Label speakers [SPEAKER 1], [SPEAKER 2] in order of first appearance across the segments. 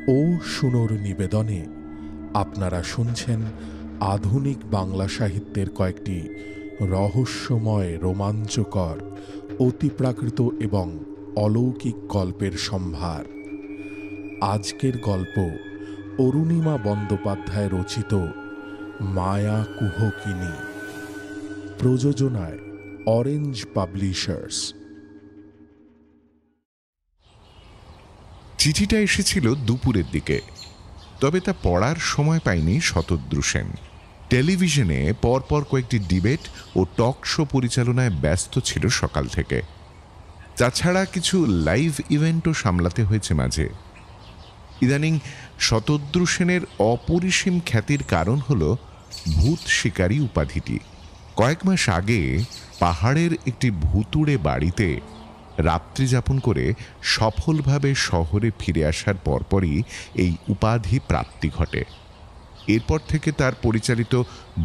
[SPEAKER 1] ও শুনোর নিবেদনে আপনারা শুনছেন আধুনিক বাংলা সাহিত্যের কয়েকটি রহস্যময়, রোমাঞ্চকর, অতিপ্রাকৃত এবং অলৌকিক গল্পের সম্ভার। আজকের গল্প অরুণিমা বন্দ্যোপাধ্যায় রচিত মায়া কুহকিনী, প্রযোজনায় অরেঞ্জ পাবলিশার্স।
[SPEAKER 2] চিঠিটা এসেছিল দুপুরের দিকে, তবে তা পড়ার সময় পায়নি শতদ্রু সেন। টেলিভিশনে পরপর কয়েকটি ডিবেট ও টক শো পরিচালনায় ব্যস্ত ছিল সকাল থেকে। তাছাড়া কিছু লাইভ ইভেন্টও সামলাতে হয়েছে মাঝে। ইদানিং শতদ্রু সেনের অপরিসীম খ্যাতির কারণ হল ভূত শিকারী উপাধিটি। কয়েক মাস আগে পাহাড়ের একটি ভুতুড়ে বাড়িতে রাত্রিযাপন করে সফলভাবে শহরে ফিরে আসার পরপরই এই উপাধি প্রাপ্তি ঘটে। এরপর থেকে তার পরিচালিত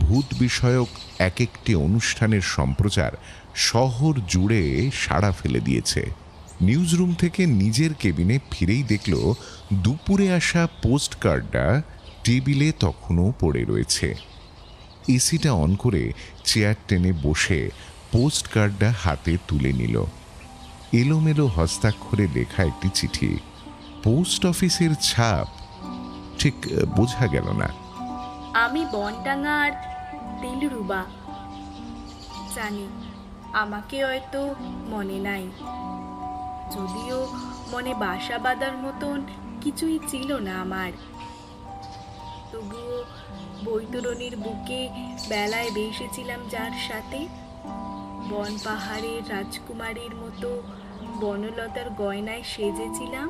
[SPEAKER 2] ভূত বিষয়ক এক একটি অনুষ্ঠানের সম্প্রচার শহর জুড়ে সাড়া ফেলে দিয়েছে। নিউজ রুম থেকে নিজের কেবিনে ফিরেই দেখল দুপুরে আসা পোস্ট কার্ডটা টেবিলে তখনও পড়ে রয়েছে। এসিটা অন করে চেয়ার টেনে বসে পোস্ট কার্ডটা হাতে তুলে নিল। এলোমেলো হস্তাক্ষরে লেখা একটি চিঠি। পোস্ট অফিসের ছাপ ঠিক বোঝা গেল না।
[SPEAKER 3] আমি বনডাঙ্গার দিলরুবা। জানি আমাকে হয়তো মনে নাই, যদিও মনে বাসা বাঁধার মতন কিছুই ছিল না আমার। তবুও বৈতরণীর বুকে বেলায় বেসেছিলাম যার সাথে, বন পাহাড়ের রাজকুমারীর মতো বনলতার গয়নায় সেজেছিলাম।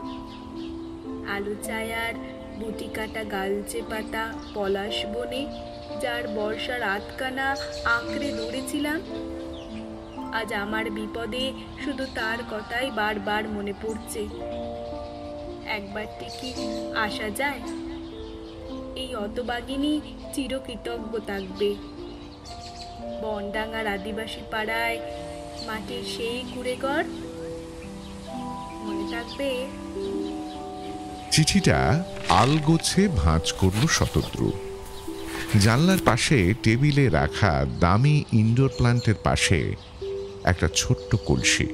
[SPEAKER 3] আলু চায়ার বুটি কাটা গালচে পাতা পলাশ বনে যার বর্ষার আধখানা আঁকড়ে দৌড়েছিলাম। আজ আমার বিপদে শুধু তার কথাই বারবার মনে পড়ছে। একবারটি কি আসা যায়? এই হতভাগিনী চিরকৃতজ্ঞ থাকবে। বনডাঙ্গার আদিবাসী পাড়ায় মাটির সেই কুঁড়েঘর মনে থাকবে।
[SPEAKER 2] চিঠিটা আলগোছে ভাঁজ করল শতদ্রু। জানলার পাশে টেবিলে রাখা দামি ইনডোর প্ল্যান্টের পাশে একটা ছোট্ট কলসি।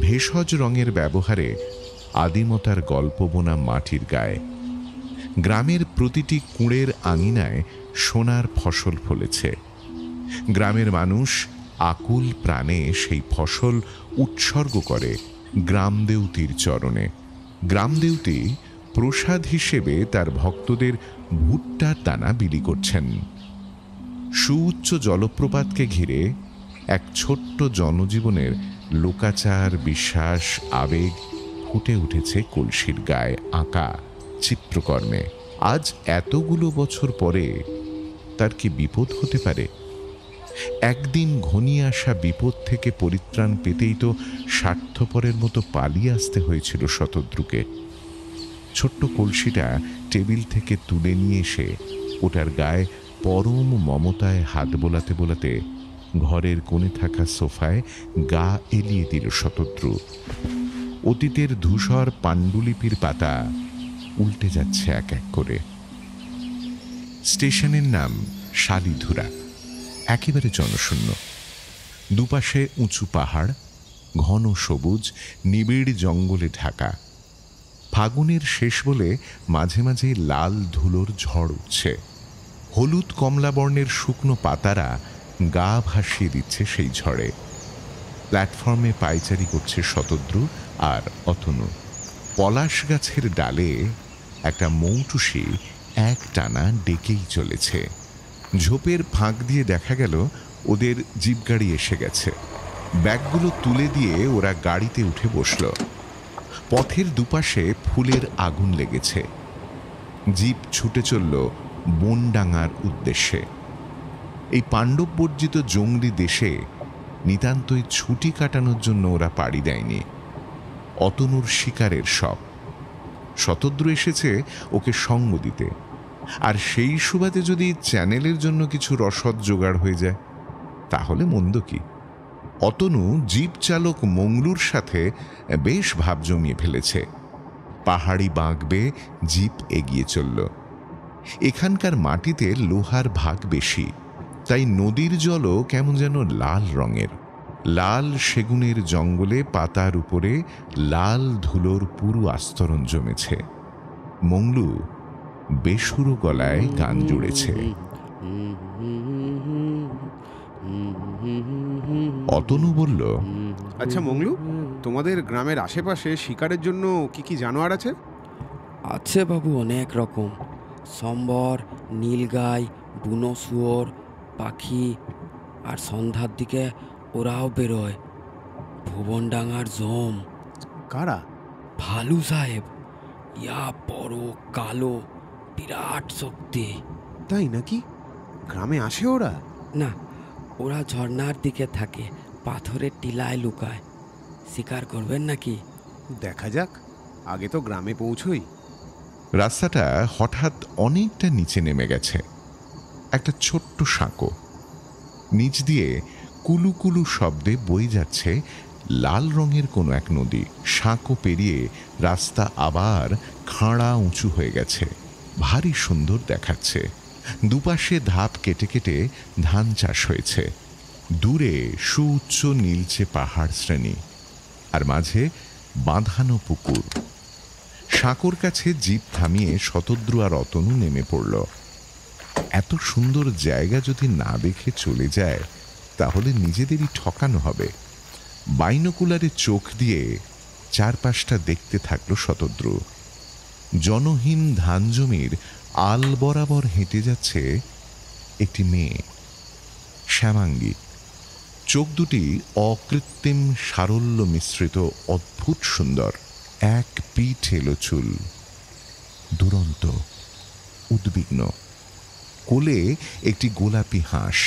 [SPEAKER 2] ভেষজ রঙের ব্যবহারে আদিমতার গল্প বোনা মাটির গায়ে। গ্রামের প্রতিটি কুঁড়ের আঙিনায় সোনার ফসল ফলেছে। গ্রামের মানুষ আকুল প্রাণে সেই ফসল উৎসর্গ করে গ্রামদেবতীর চরণে। গ্রামদেবতী প্রসাদ হিসেবে তার ভক্তদের ভুট্টার দানা বিলি করছেন। সুউচ্চ জলপ্রপাতকে ঘিরে এক ছোট্ট জনজীবনের লোকাচার, বিশ্বাস, আবেগ ফুটে উঠেছে কলসির গায়ে আঁকা চিত্রকর্মে। আজ এতগুলো বছর পরে তার কি বিপদ হতে পারে? একদিন ঘনিয়ে আসা বিপদ থেকে পরিত্রাণ পেতেই তো স্বার্থপরের মতো পালিয়ে আসতে হয়েছিল শতদ্রুকে। ছোট্ট কলসিটা টেবিল থেকে তুলে নিয়ে এসে ওটার গায়ে পরম মমতায় হাত বোলাতে বোলাতে ঘরের কোণে থাকা সোফায় গা এলিয়ে দিল শতদ্রু। অতীতের ধূসর পাণ্ডুলিপির পাতা উল্টে যাচ্ছে এক এক করে। স্টেশনের নাম শালিধুরা। একেবারে জনশূন্য। দুপাশে উঁচু পাহাড়, ঘন সবুজ, নিবিড় জঙ্গলে ঢাকা। ফাগুনের শেষ বলে মাঝে মাঝে লাল ধুলোর ঝড় উঠছে। হলুদ কমলা বর্ণের শুকনো পাতারা গা ভাসিয়ে দিচ্ছে সেই ঝড়ে। প্ল্যাটফর্মে পায়চারি করছে শতদ্রু আর অতনু। পলাশ গাছের ডালে একটা মৌটুসি এক টানা ডেকেই চলেছে। ঝোপের ফাঁক দিয়ে দেখা গেল ওদের জিপ গাড়ি এসে গেছে। ব্যাগগুলো তুলে দিয়ে ওরা গাড়িতে উঠে বসল। পথের দুপাশে ফুলের আগুন লেগেছে। জিপ ছুটে চলল বনডাঙ্গার উদ্দেশ্যে। এই পাণ্ডব বর্জিত জঙ্গলি দেশে নিতান্তই ছুটি কাটানোর জন্য ওরা পাড়ি দেয়নি। অতনুর শিকারের শখ। শতদ্রু এসেছে ওকে সঙ্গ দিতে, আর সেই সুবাদে যদি চ্যানেলের জন্য কিছু রসদ জোগাড় হয়ে যায় তাহলে মন্দ কি। অতনু জিপ চালক মংলুর সাথে বেশ ভাব জমিয়ে ফেলেছে। পাহাড়ি বাঁক বেয়ে জিপ এগিয়ে চলল। এখানকার মাটিতে লোহার ভাগ বেশি, তাই নদীর জলও কেমন যেন লাল রঙের। লাল সেগুনের জঙ্গলে পাতার উপরে লাল ধুলোর পুরু আস্তরণ জমেছে। মংলু বেসুরো গলায় গান জুড়েছে। অতনু বলল,
[SPEAKER 4] আচ্ছা মংলু, তোমাদের গ্রামের আশেপাশে শিকারের জন্য কি কি জানোয়ার আছে?
[SPEAKER 5] আছে বাবু, অনেক রকম। সম্বর, নীলগাই, বুনো শুয়োর, পাখি, আর সন্ধ্যার দিকে ওরাও বেরোয়। ভুবনডাঙ্গার জম।
[SPEAKER 4] কারা?
[SPEAKER 5] ভালু সাহেব, ইয়া বড় কালো, বিরাট শক্তি।
[SPEAKER 4] তাই নাকি? গ্রামে আসে ওরা?
[SPEAKER 5] না, ওরা ঝর্ণার দিকে থাকে, পাথরের টিলায় লুকায়। শিকার করবেন নাকি?
[SPEAKER 4] দেখা যাক, আগে তো গ্রামে পৌঁছই।
[SPEAKER 2] রাস্তাটা হঠাৎ অনেকটা নিচে নেমে গেছে। একটা ছোট্ট সাঁকো, নিচ দিয়ে কুলুকুলু শব্দে বয়ে যাচ্ছে লাল রঙের কোনো এক নদী। সাঁকো পেরিয়ে রাস্তা আবার খাঁড়া উঁচু হয়ে গেছে, ভারী সুন্দর দেখাচ্ছে। দুপাশে ধাপ কেটে কেটে ধান চাষ হয়েছে। দূরে সুউচ্চ নীলচে পাহাড় শ্রেণী, আর মাঝে বাঁধানো পুকুর। সাঁকোর কাছে জিপ থামিয়ে শতদ্রু আর অতনু নেমে পড়ল। এত সুন্দর জায়গা যদি না দেখে চলে যায় তাহলে নিজেদেরই ঠকানো হবে। বাইনোকুলারে চোখ দিয়ে চারপাশটা দেখতে থাকলো শতদ্রু। জনহীন ধান জমির আল বরাবর হেঁটে যাচ্ছে একটি মেয়ে, শ্যামাঙ্গী। চোখ দুটি অকৃত্রিম সারল্য মিশ্রিত অদ্ভুত সুন্দর। এক পিঠ এলো চুল, দুরন্ত, উদ্বিগ্ন। কোলে একটি গোলাপি হাঁস।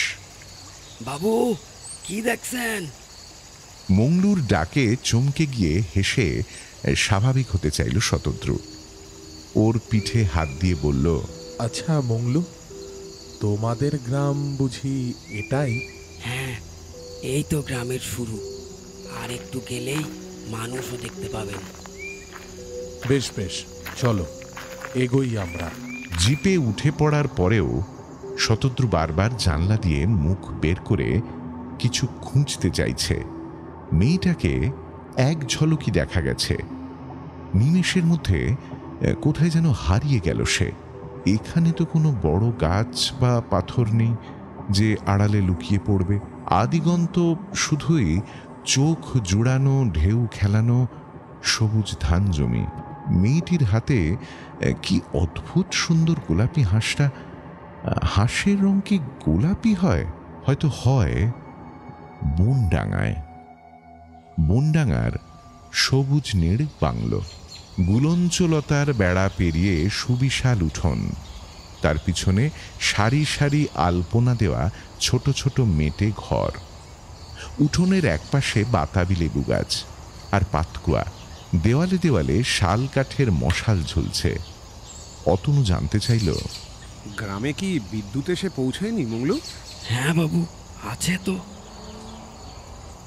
[SPEAKER 5] বাবু, কি দেখছেন?
[SPEAKER 2] মংলুর ডাকে চমকে গিয়ে হেসে স্বাভাবিক হতে চাইল শতদ্রু। ওর পিঠে হাত দিয়ে বলল,
[SPEAKER 1] আচ্ছা মংলু, তোমাদের গ্রাম বুঝি এটাই?
[SPEAKER 5] হ্যাঁ, এই তো গ্রামের শুরু। আর একটু গেলেই মানুষও দেখতে পাবেন।
[SPEAKER 1] বেশ বেশ, চলো এগোই আমরা।
[SPEAKER 2] জিপে উঠে পড়ার পরেও শতদ্রু বারবার জানলা দিয়ে মুখ বের করে কিছু খুঁজতে চাইছে। মেয়েটাকে এক ঝলকই দেখা গেছে। নিমেষের মধ্যে কোথায় যেন হারিয়ে গেল সে। এখানে তো কোনো বড় গাছ বা পাথর নেই যে আড়ালে লুকিয়ে পড়বে। আদিগন্ত শুধুই চোখ জুড়ানো, ঢেউ খেলানো সবুজ ধান জমি। মেয়েটির হাতে কি অদ্ভুত সুন্দর গোলাপি হাঁসটা। হাঁসের রং কি গোলাপি হয়? হয়তো হয়। বনডাঙ্গায়, বনডাঙ্গার সবুজ নীড় বাংলো। গুলঞ্চলতার বেড়া পেরিয়ে সুবিশাল উঠোন, তার পিছনে সারি সারি আলপনা দেওয়া ছোট ছোট মেটে ঘর। উঠোনের একপাশে বাতাবি লেবু গাছ আর পাতকুয়া। দেওয়ালে দেওয়ালে শাল কাঠের মশাল ঝুলছে। অতনু জানতে চাইল,
[SPEAKER 4] গ্রামে কি বিদ্যুৎ এসে পৌঁছায়নি মংলু?
[SPEAKER 5] হ্যাঁ বাবু, আছে তো।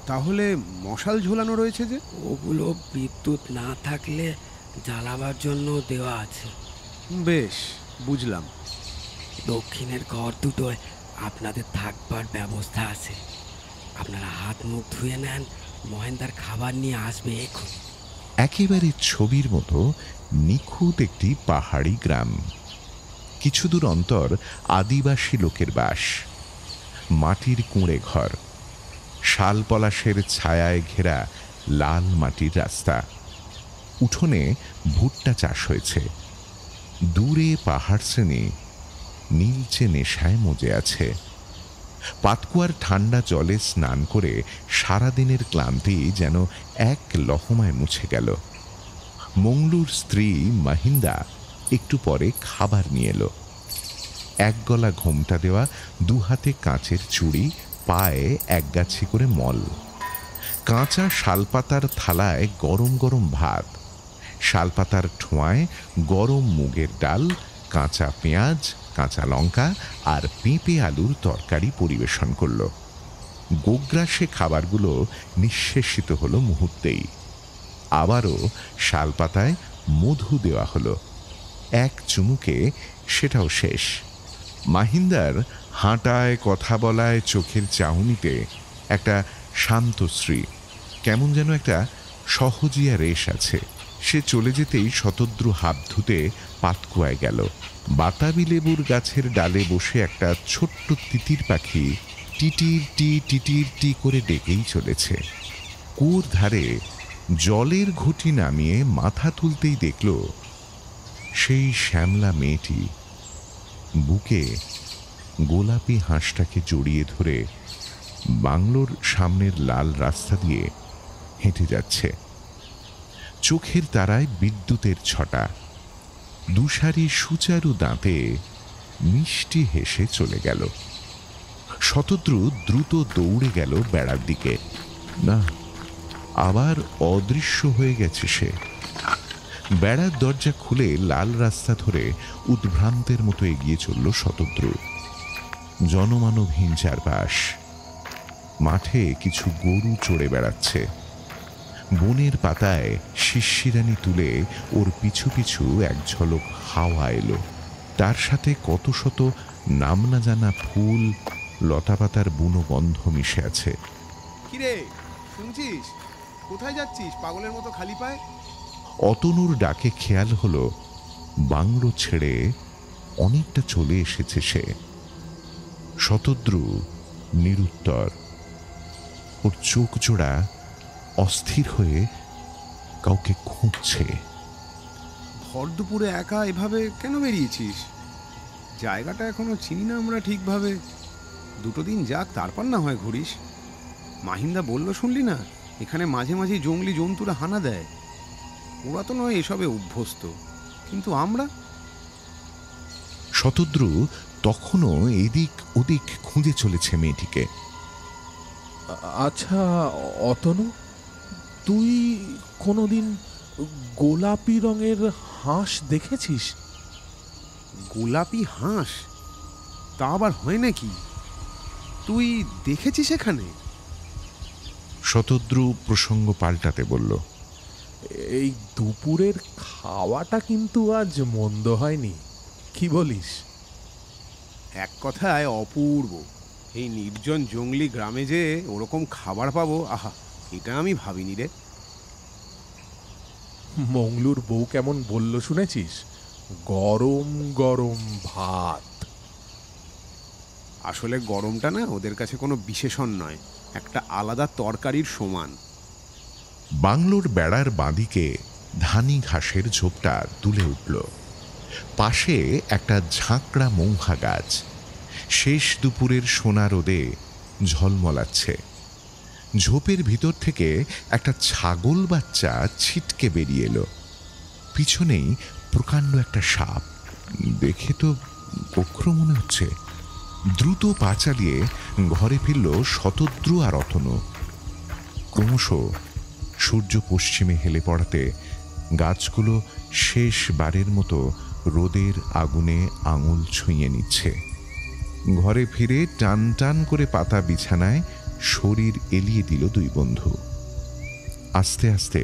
[SPEAKER 4] তাহলে মশাল ঝোলানো রয়েছে যে?
[SPEAKER 5] ওগুলো বিদ্যুৎ না থাকলে জ্বালাবার জন্য দেওয়া আছে।
[SPEAKER 4] বেশ, বুঝলাম।
[SPEAKER 5] দক্ষিণের ঘর দুটোয় আপনাদের থাকবার ব্যবস্থা আছে। আপনারা হাত মুখ ধুয়ে নেন, মহেন্দার খাবার নিয়ে আসবে এখন।
[SPEAKER 2] একেবারে ছবির মতো নিখুঁত একটি পাহাড়ি গ্রাম। কিছু দূর অন্তর আদিবাসী লোকের বাস। মাটির কুঁড়ে ঘর, শাল পলাশের ছায়ায় ঘেরা লাল মাটির রাস্তা। উঠোনে ভুট্টা চাষ হয়েছে। দূরে পাহাড় শ্রেণী নীলচে নেশায় মজে আছে। পাতকুয়ার ঠান্ডা জলে স্নান করে সারাদিনের ক্লান্তি যেন এক লহমায় মুছে গেল। মংলুর স্ত্রী মাহিন্দা একটু পরে খাবার নিয়ে এলো। এক গলা ঘোমটা দেওয়া, দুহাতে কাঁচের চুড়ি, পায়ে একগাছি করে মল। কাঁচা শালপাতার থালায় গরম গরম ভাত, শালপাতার ঠোঁয়ায় গরম মুগের ডাল, কাঁচা পেঁয়াজ, কাঁচা লঙ্কা আর পেঁপে আলুর তরকারি পরিবেশন করল। গোগ্রাসে খাবারগুলো নিঃশেষিত হলো মুহূর্তেই। আবারও শালপাতায় মধু দেওয়া হলো। এক চুমুকে সেটাও শেষ। মাহিন্দার হাঁটায়, কথা বলায়, চোখের চাহনিতে একটা শান্তশ্রী, কেমন যেন একটা সহজিয়া রেশ আছে। সে চলে যেতেই শতদ্রু হাত ধুতে পাতকুয়ায় গেল। বাতাবি লেবুর গাছের ডালে বসে একটা ছোট্ট তিতির পাখি টিটির টি টিটির টি করে ডেকেই চলেছে। কুয়োর ধারে জলের ঘুঁটি নামিয়ে মাথা তুলতেই দেখল সেই শ্যামলা মেয়েটি বুকে গোলাপি হাঁসটাকে জড়িয়ে ধরে বাংলোর সামনের লাল রাস্তা দিয়ে হেঁটে যাচ্ছে। চোখের তারায় বিদ্যুতের ছটা, দুসারি সুচারু দাঁতে মিষ্টি হেসে চলে গেল। শতদ্রু দ্রুত দৌড়ে গেল বেড়ার দিকে। না, আবার অদৃশ্য হয়ে গেছে সে। বেড়ার দরজা খুলে লাল রাস্তা ধরে উদ্ভ্রান্তের মতো এগিয়ে চলল শতদ্রু। জনমানবহীন চারপাশ। মাঠে কিছু গরু চড়ে বেড়াচ্ছে। বনের পাতায় শিশিরানি তুলে ওর পিছু পিছু এক ঝলক হাওয়া এলো। তার সাথে কত শত নাম না জানা ফুল, লতাপাতার বুনো গন্ধ মিশে আছে।
[SPEAKER 4] কিরে, শুনছিস? কোথায় যাচ্ছিস পাগলের মতো খালি পায়?
[SPEAKER 2] অতনুর ডাকে খেয়াল হলো বাংলো ছেড়ে অনেকটা চলে এসেছে সে। শতদ্রু নিরুত্তর। ওর চোখ জোড়া অস্থির হয়ে কাউকে খুঁজছে।
[SPEAKER 4] ভর দুপুরে একা এভাবে কেন বেরিয়েছিস? জায়গাটা এখনো চিনি না আমরা ঠিকভাবে। দুটো দিন যাক, তারপর না হয় ঘুরিস। মাহিন্দা বলল শুনলি না, এখানে মাঝে মাঝে জঙ্গলি জন্তুরা হানা দেয়। ওরা তো নয় এসবে অভ্যস্ত, কিন্তু আমরা।
[SPEAKER 2] শতদ্রু তখনও এদিক ওদিক খুঁজে চলেছে মেয়েটিকে।
[SPEAKER 1] আচ্ছা অতনু, তুই কোনোদিন গোলাপি রঙের হাঁস দেখেছিস?
[SPEAKER 4] গোলাপি হাঁস? তা আবার হয় নাকি? তুই দেখেছিস এখানে?
[SPEAKER 2] শতদ্রু প্রসঙ্গ পাল্টাতে বলল,
[SPEAKER 1] এই দুপুরের খাওয়াটা কিন্তু আজ মন্দ হয়নি, কি বলিস?
[SPEAKER 4] এক কথায় অপূর্ব। এই নির্জন জঙ্গলি গ্রামে যে ওরকম খাবার পাবো, আহা, এটা আমি ভাবিনি রে।
[SPEAKER 1] মংলুর বউ কেমন বলল শুনেছিস? গরম গরম ভাত।
[SPEAKER 4] আসলে গরমটা না ওদের কাছে কোনো বিশেষণ নয়, একটা আলাদা তরকারির সমান।
[SPEAKER 2] বাংলোর বেড়ার বাঁদিকে ধানি ঘাসের ঝোপটা তুলে উঠল। পাশে একটা ঝাঁকড়া মৌহা গাছ শেষ দুপুরের সোনা রোদে ঝলমলাচ্ছে। ঝোপের ভিতর থেকে একটা ছাগল বাচ্চা ছিটকে বেরিয়ে এলো। পিছনেই প্রকাণ্ড একটা সাপ। দেখে তো গোখর মনে হচ্ছে। দ্রুত পা চালিয়ে ঘরে ফিরল শতদ্রু আর অতনু। ক্রমশ সূর্য পশ্চিমে হেলে পড়াতে গাছগুলো শেষবারের মতো রোদের আগুনে আঙুল ছুঁয়ে নিচ্ছে। ঘরে ফিরে টান টান করে পাতা বিছানায় শরীর এলিয়ে দিল দুই বন্ধু। আস্তে আস্তে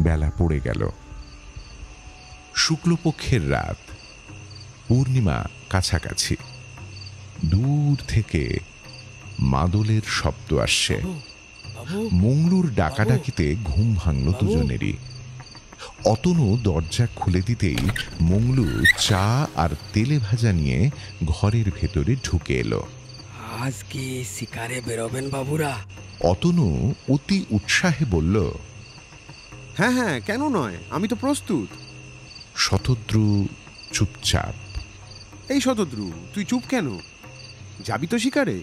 [SPEAKER 2] বেলা পড়ে গেল। শুক্লপক্ষের রাত, পূর্ণিমা কাছাকাছি। দূর থেকে মাদলের শব্দ আসছে। মংলুর ডাকাডাকিতে ঘুম ভাঙল দুজনেরই। অতনু দরজা খুলে দিতেই মংলু চা আর তেলে ভাজা নিয়ে ঘরের ভেতরে ঢুকে এলো।
[SPEAKER 5] আজকে শিকারে বেরোবেন বাবুরা?
[SPEAKER 2] অতনু অতি উৎসাহে বলল,
[SPEAKER 4] হ্যাঁ হ্যাঁ, কেন নয়, আমি তো প্রস্তুত।
[SPEAKER 2] শতদ্রু চুপচাপ।
[SPEAKER 4] এই শতদ্রু, তুই চুপ কেন? যাবি তো শিকারে?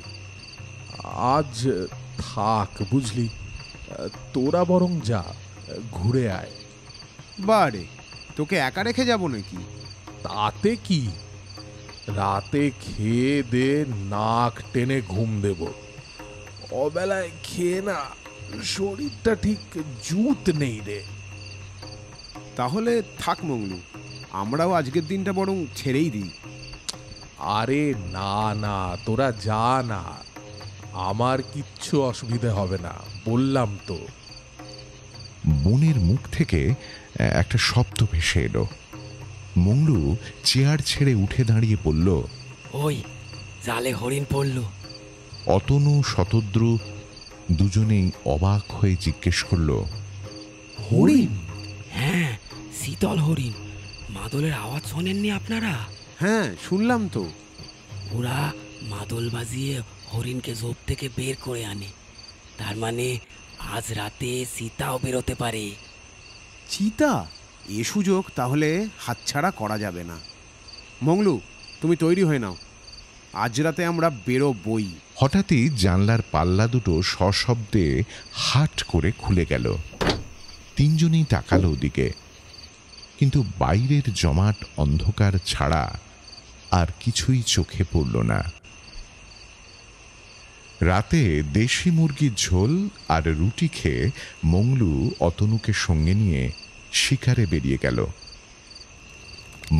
[SPEAKER 1] আজ থাক বুঝলি, তোরা বরং যা, ঘুরে আয়।
[SPEAKER 4] বারে, তোকে একা রেখে যাব নাকি?
[SPEAKER 1] তাতে কি, রাতে খেয়ে দে নাক টেনে ঘুম দেব। অবেলায় খেয়ে না শরীরটা ঠিক জুত নেই রে।
[SPEAKER 4] তাহলে থাক মংলু, আমরাও আজকের দিনটা বরং ছেড়েই দিই।
[SPEAKER 1] আরে না না, তোরা যা না, আমার কিচ্ছু অসুবিধে হবে না, বললাম তো।
[SPEAKER 2] বনের মুখ থেকে একটা শব্দ ভেসে এলো। মংলু চেয়ার ছেড়ে উঠে দাঁড়িয়ে বলল,
[SPEAKER 5] ওই জালে হরিণ পড়ল।
[SPEAKER 2] অতনু শতদ্রু দুজনেই অবাক হয়ে জিজ্ঞেস করল,
[SPEAKER 4] হরিণ?
[SPEAKER 5] হ্যাঁ, শীতল হরিণ। মাদলের আওয়াজ শোনেননি আপনারা?
[SPEAKER 4] হ্যাঁ, শুনলাম তো।
[SPEAKER 5] ওরা মাদল বাজিয়ে হরিণকে ঝোপ থেকে বের করে আনে। তার মানে আজ রাতে সীতাও বেরোতে পারে।
[SPEAKER 4] চিতা? এ সুযোগ তাহলে হাতছাড়া করা যাবে না। মংলু, তুমি তৈরি হয়ে নাও, আজ রাতে আমরা বেরোবই।
[SPEAKER 2] হঠাৎই জানলার পাল্লা দুটো সশব্দে হাট করে খুলে গেল। তিনজনেই তাকালো ওদিকে, কিন্তু বাইরের জমাট অন্ধকার ছাড়া আর কিছুই চোখে পড়ল না। রাতে দেশি মুরগির ঝোল আর রুটি খেয়ে মংলু অতনুকে সঙ্গে নিয়ে শিকারে বেরিয়ে গেল।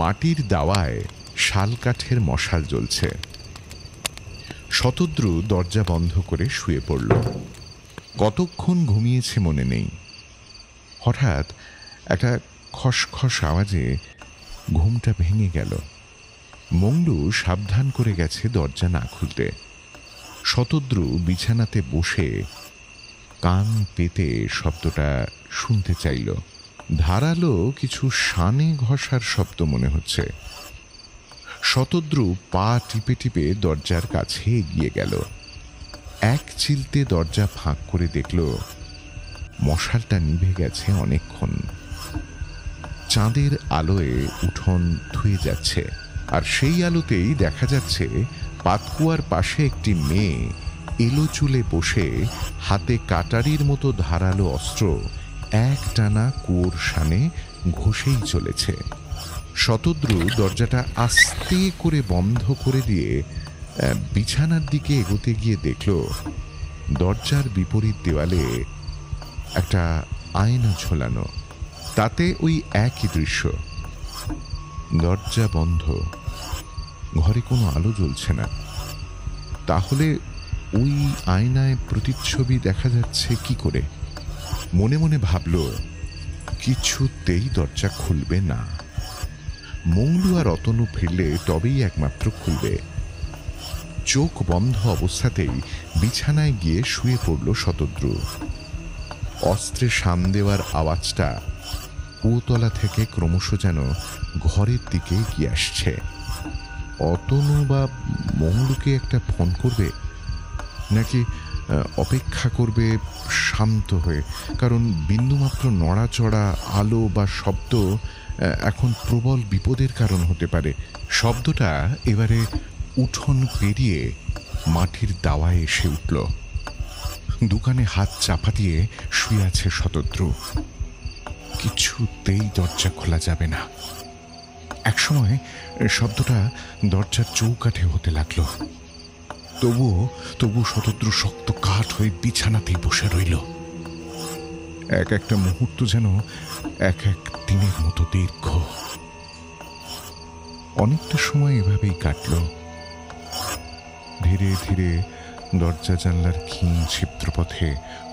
[SPEAKER 2] মাটির দাওয়ায় শাল কাঠের মশাল জ্বলছে। শতদ্রু দরজা বন্ধ করে শুয়ে পড়ল। কতক্ষণ ঘুমিয়েছে মনে নেই। হঠাৎ একটা খসখস আওয়াজে ঘুমটা ভেঙে গেল। মংলু সাবধান করে গেছে দরজা না খুলতে। শতদ্রু বিছানাতে বসে কান পেতে শব্দটা শুনতে চাইল। ধারালো কিছু শানে ঘষার শব্দ মনে হচ্ছে। শতদ্রু পা টিপে টিপে দরজার কাছে এগিয়ে গেল। এক চিলতে দরজা ফাঁক করে দেখল মশালটা নিভে গেছে অনেকক্ষণ। চাঁদের আলোয় উঠোন ধুয়ে যাচ্ছে, আর সেই আলোতেই দেখা যাচ্ছে পাতকুয়ার পাশে একটি মেয়ে এলো চুলে বসে হাতে কাটারির মতো ধারালো অস্ত্র এক টানা কুয়োর শানে ঘষেই চলেছে। শতদ্রু দরজাটা আস্তে করে বন্ধ করে দিয়ে বিছানার দিকে এগোতে গিয়ে দেখল দরজার বিপরীত দেওয়ালে একটা আয়না ঝোলানো। তাতে ওই একই দৃশ্য। দরজা বন্ধ, ঘরে কোনো আলো জ্বলছে না। তাহলে ওই আয়নায় প্রতিচ্ছবি দেখা যাচ্ছে কি করে? মনে মনে ভাবল কিছুতেই দরজা খুলবে না। মংলু আর অতনু ফিরলে তবেই একমাত্র খুলবে। চোখ বন্ধ অবস্থাতেই বিছানায় গিয়ে শুয়ে পড়ল শতদ্রু। অস্ত্রে শান দেওয়ার আওয়াজটা কুয়োতলা থেকে ক্রমশ যেন ঘরের দিকে এগিয়ে আসছে। অতনু বা মংলুকে একটা ফোন করবে, নাকি অপেক্ষা করবে শান্ত হয়ে? কারণ বিন্দুমাত্র নড়াচড়া, আলো বা শব্দ এখন প্রবল বিপদের কারণ হতে পারে। শব্দটা এবারে উঠোন পেরিয়ে মাটির দাওয়ায় এসে উঠল। দোকানে হাত চাপা দিয়ে শুয়ে আছে শতদ্রু। কিছুতেই দরজা খোলা যাবে না। একসময় শব্দটা দরজার চৌকাঠে হতে লাগলো। তবুও শতদ্রু শক্ত কাঠ হয়ে বিছানাতেই বসে রইল। এক একটা মুহূর্ত যেন এক এক দিনের মতো দীর্ঘ। অনেকটা সময় এভাবেই কাটল। ধীরে ধীরে দরজা জানলার ক্ষীণ ছিদ্রপথে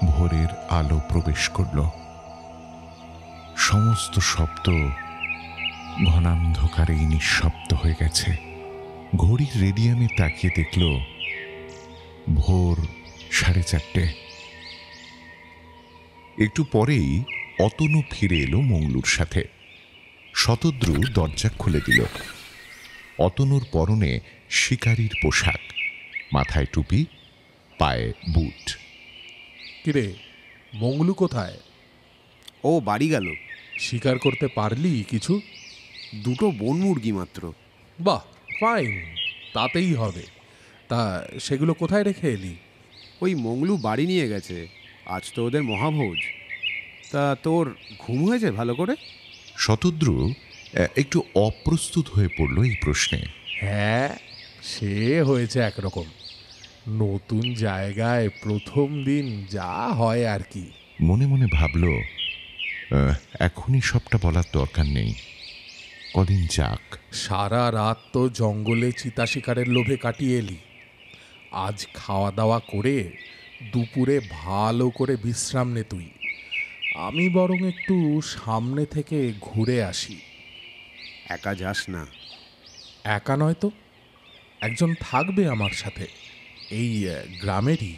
[SPEAKER 2] ভোরের আলো প্রবেশ করল। সমস্ত শব্দ ঘনান্ধকারেই নিঃশব্দ হয়ে গেছে। ঘড়ির রেডিয়ামে তাকিয়ে দেখল ভোর 4:30। একটু পরেই অতনু ফিরে এলো মংলুর সাথে। শতদ্রু দরজা খুলে দিল। অতনুর পরনে শিকারীর পোশাক, মাথায় টুপি, পায়ে বুট।
[SPEAKER 1] কিরে, মংলু কোথায়?
[SPEAKER 4] ও বাড়ি গেল।
[SPEAKER 1] শিকার করতে পারলি কিছু?
[SPEAKER 4] দুটো বন মুরগি মাত্র।
[SPEAKER 1] বাহ, ফাইন, তাতেই হবে। তা সেগুলো কোথায় রেখে এলি?
[SPEAKER 4] ওই মংলু বাড়ি নিয়ে গেছে, আজ তো ওদের মহাভোজ। তা তোর ঘুম হয়েছে ভালো করে?
[SPEAKER 2] শতদ্রু একটু অপ্রস্তুত হয়ে পড়ল এই প্রশ্নে।
[SPEAKER 1] হ্যাঁ, সে হয়েছে একরকম। নতুন জায়গায় প্রথম দিন যা হয় আর কি।
[SPEAKER 2] মনে মনে ভাবল এখনই সবটা বলার দরকার নেই, কদিন যাক।
[SPEAKER 1] সারা রাত তো জঙ্গলে চিতা শিকারের লোভে কাটিয়ে এলি। আজ খাওয়া দাওয়া করে দুপুরে ভালো করে বিশ্রাম নে তুই। আমি বরং একটু সামনে থেকে ঘুরে আসি।
[SPEAKER 4] একা যাস না।
[SPEAKER 1] একা নয় তো, একজন থাকবে আমার সাথে, এই গ্রামেরই।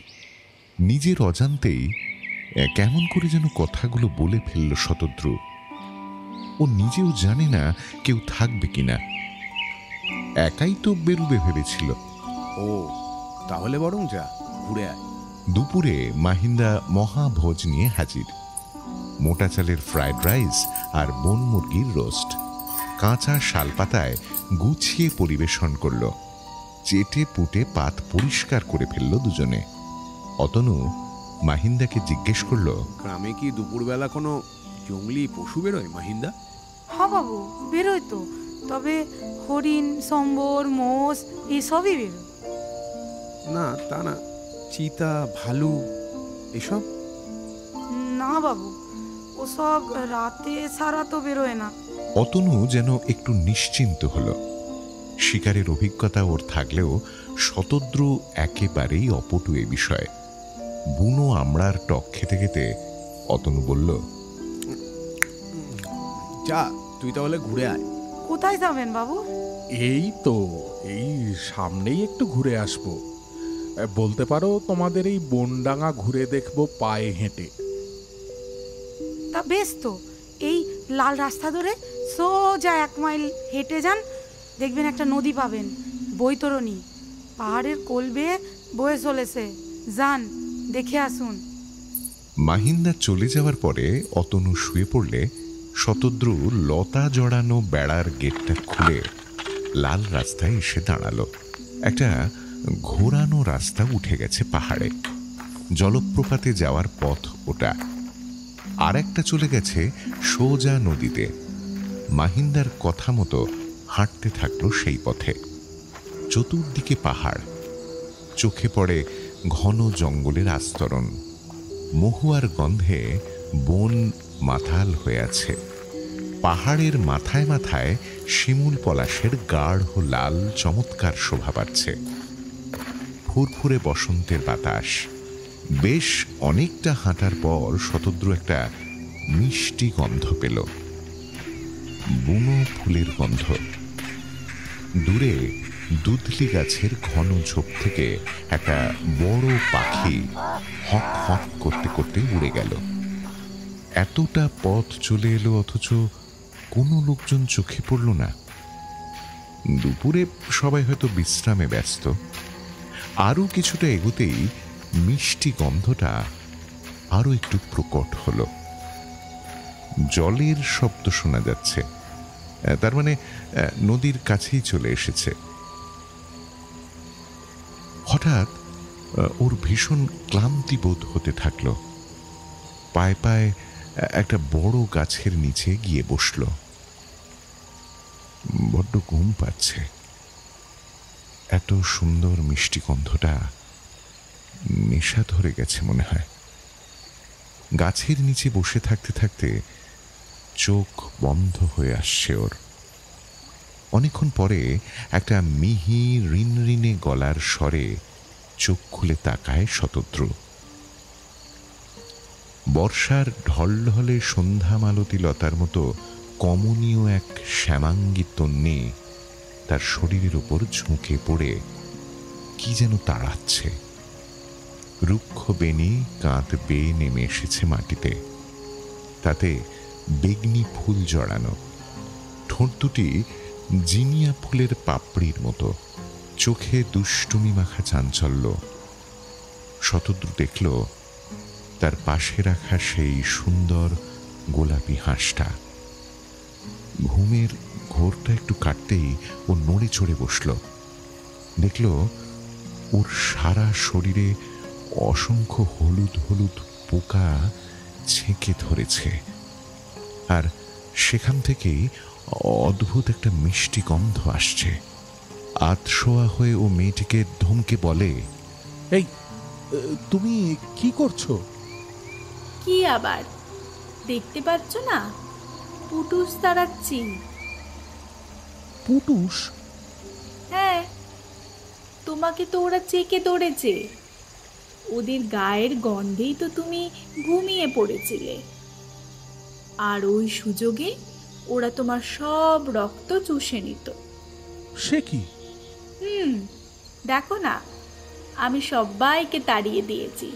[SPEAKER 2] নিজের অজান্তেই কেমন করে যেন কথাগুলো বলে ফেলল শতদ্রু। ও নিজেও জানে না কেউ থাকবে কিনা, একাই তো বেরুবে ভেবেছিল।
[SPEAKER 4] ও, তাহলে বরং যা, ঘুরে আয়।
[SPEAKER 2] দুপুরে মাহিন্দা মহাভোজ নিয়ে হাজির। মোটা চালের ফ্রাইড রাইস আর বন মুরগির রোস্ট কাঁচা শালপাতায় গুছিয়ে পরিবেশন করল। চেটে পুটে পাত পরিষ্কার করে ফেলল দুজনে। অতনু মাহিন্দাকে জিজ্ঞেস করল,
[SPEAKER 4] গ্রামে কি দুপুরবেলা কোনো জঙ্গলি পশু বেরোয় মাহিন্দা?
[SPEAKER 6] হ্যাঁ বাবু, বেরোয় তো, তবে হরিণ, সম্বর, মোষ এসবই বেরোয়।
[SPEAKER 4] না তা না, চিতা, ভালু এসব?
[SPEAKER 6] না বাবু, ওসব রাতে সারা তো বেরোয় না।
[SPEAKER 2] অতনু যেন একটু নিশ্চিন্ত হল। শিকারের অভিজ্ঞতা ওর থাকলেও শতদ্রু একেবারেই অপটু এ বিষয়ে। বুনো আমড়ার টক খেতে খেতে অতনু বলল,
[SPEAKER 4] যা, তুই তাহলে ঘুরে আয়।
[SPEAKER 6] কোথায় যাবেন বাবু?
[SPEAKER 1] এই তো, এই সামনেই একটু ঘুরে আসবো। বলতে পারো তোমাদের এই বনডাঙ্গা ঘুরে দেখবো পায়ে হেঁটে।
[SPEAKER 6] তা বেশ তো, এই লাল রাস্তা ধরে সোজা 1 মাইল হেঁটে যান, দেখবেন একটা নদী পাবেন, বৈতরণী। পাহাড়ের কোল বেয়ে বয়ে চলেছে, যান দেখে আসুন।
[SPEAKER 2] মাহিন্দা চলে যাওয়ার পরে অতনু শুয়ে পড়লে শতদ্রু লতা জড়ানো বেড়ার গেটটা খুলে লাল রাস্তায় এসে দাঁড়ালো। একটা ঘোরানো রাস্তা উঠে গেছে পাহাড়ে, জলপ্রপাতে যাওয়ার পথ ওটা। আর একটা চলে গেছে সোজা নদীতে। মাহিন্দার কথা মতো হাঁটতে থাকলো সেই পথে। চতুর্দিকে পাহাড়, চোখে পড়ে ঘন জঙ্গলের আস্তরণ। মহুয়ার গন্ধে বন মাথাল হয়ে আছে। পাহাড়ের মাথায় মাথায় শিমুল পলাশের গাঢ় লাল চমৎকার শোভা পাচ্ছে। ফুরফুরে বসন্তের বাতাস। বেশ অনেকটা হাঁটার পর শতদ্রু একটা মিষ্টি গন্ধ পেল, বুনো ফুলের গন্ধ। দূরে দুধলি গাছের ঘন ঝোপ থেকে একটা বড় পাখি হক হক করতে করতে উড়ে গেল। এতটা পথ চলে এলো, অথচ কোনো লোকজন চোখে পড়ল না। দুপুরে সবাই হয়তো বিশ্রামে ব্যস্ত। আরো কিছুটা এগোতেই মিষ্টি গন্ধটা আরো একটু প্রকট হলো। জলের শব্দ শোনা যাচ্ছে, তার মানে নদীর কাছেই চলে এসেছে। হঠাৎ ওর ভীষণ ক্লান্তি বোধ হতে থাকলো। পায়ে পায়ে একটা বড় গাছের নিচে গিয়ে বসল। বড্ড ঘুম পাচ্ছে। এত সুন্দর মিষ্টি গন্ধটা নেশা ধরে গেছে মনে হয়। গাছের নিচে বসে থাকতে থাকতে চোখ বন্ধ হয়ে আসছে ওর। অনেকক্ষণ পরে একটা মিহি রিনরিনে গলার স্বরে চোখ খুলে তাকায় শতদ্রু। বর্ষার ঢলঢলে সন্ধ্যা মালতী লতার মতো কমনীয় এক শ্যামাঙ্গী তন্নি তার শরীরের উপর ঝুঁকে পড়ে কি যেন তাড়াচ্ছে। রুক্ষ বেনি কাঁধ বেয়ে নেমে এসেছে মাটিতে, তাতে বেগনি ফুল জড়ানো। ঠোঁট দুটি জিনিয়া ফুলের পাপড়ির মতো, চোখে দুষ্টুমি মাখা চাঞ্চল্য। শতদ্রু দেখল তার পাশে রাখা সেই সুন্দর গোলাপি হাঁসটা। ঘুমের ঘোরটা একটু কাটতেই ও নড়ে চড়ে বসল। দেখল ওর সারা শরীরে অসংখ্য হলুদ হলুদ পোকা ছেঁকে ধরেছে, আর সেখান থেকেই অদ্ভুত একটা মিষ্টি গন্ধ আসছে। আতশোয়া হয়ে ও মেয়েটিকে ধমকে বলে,
[SPEAKER 1] এই তুমি কি করছো?
[SPEAKER 3] কি আবার, দেখতে পাচ্ছ না, পুটুস তাড়াচ্ছি।
[SPEAKER 1] পুটুস?
[SPEAKER 3] হ্যাঁ, তোমাকে তো ওরা চেকে ধরেছে। ওদের গায়ের গন্ধেই তো তুমি ঘুমিয়ে পড়েছিলে। আর ওই সুযোগে ওরা তোমার সব রক্ত চুষে নিত।
[SPEAKER 1] সে কি?
[SPEAKER 3] দেখো না, আমি সবাইকে তাড়িয়ে দিয়েছি।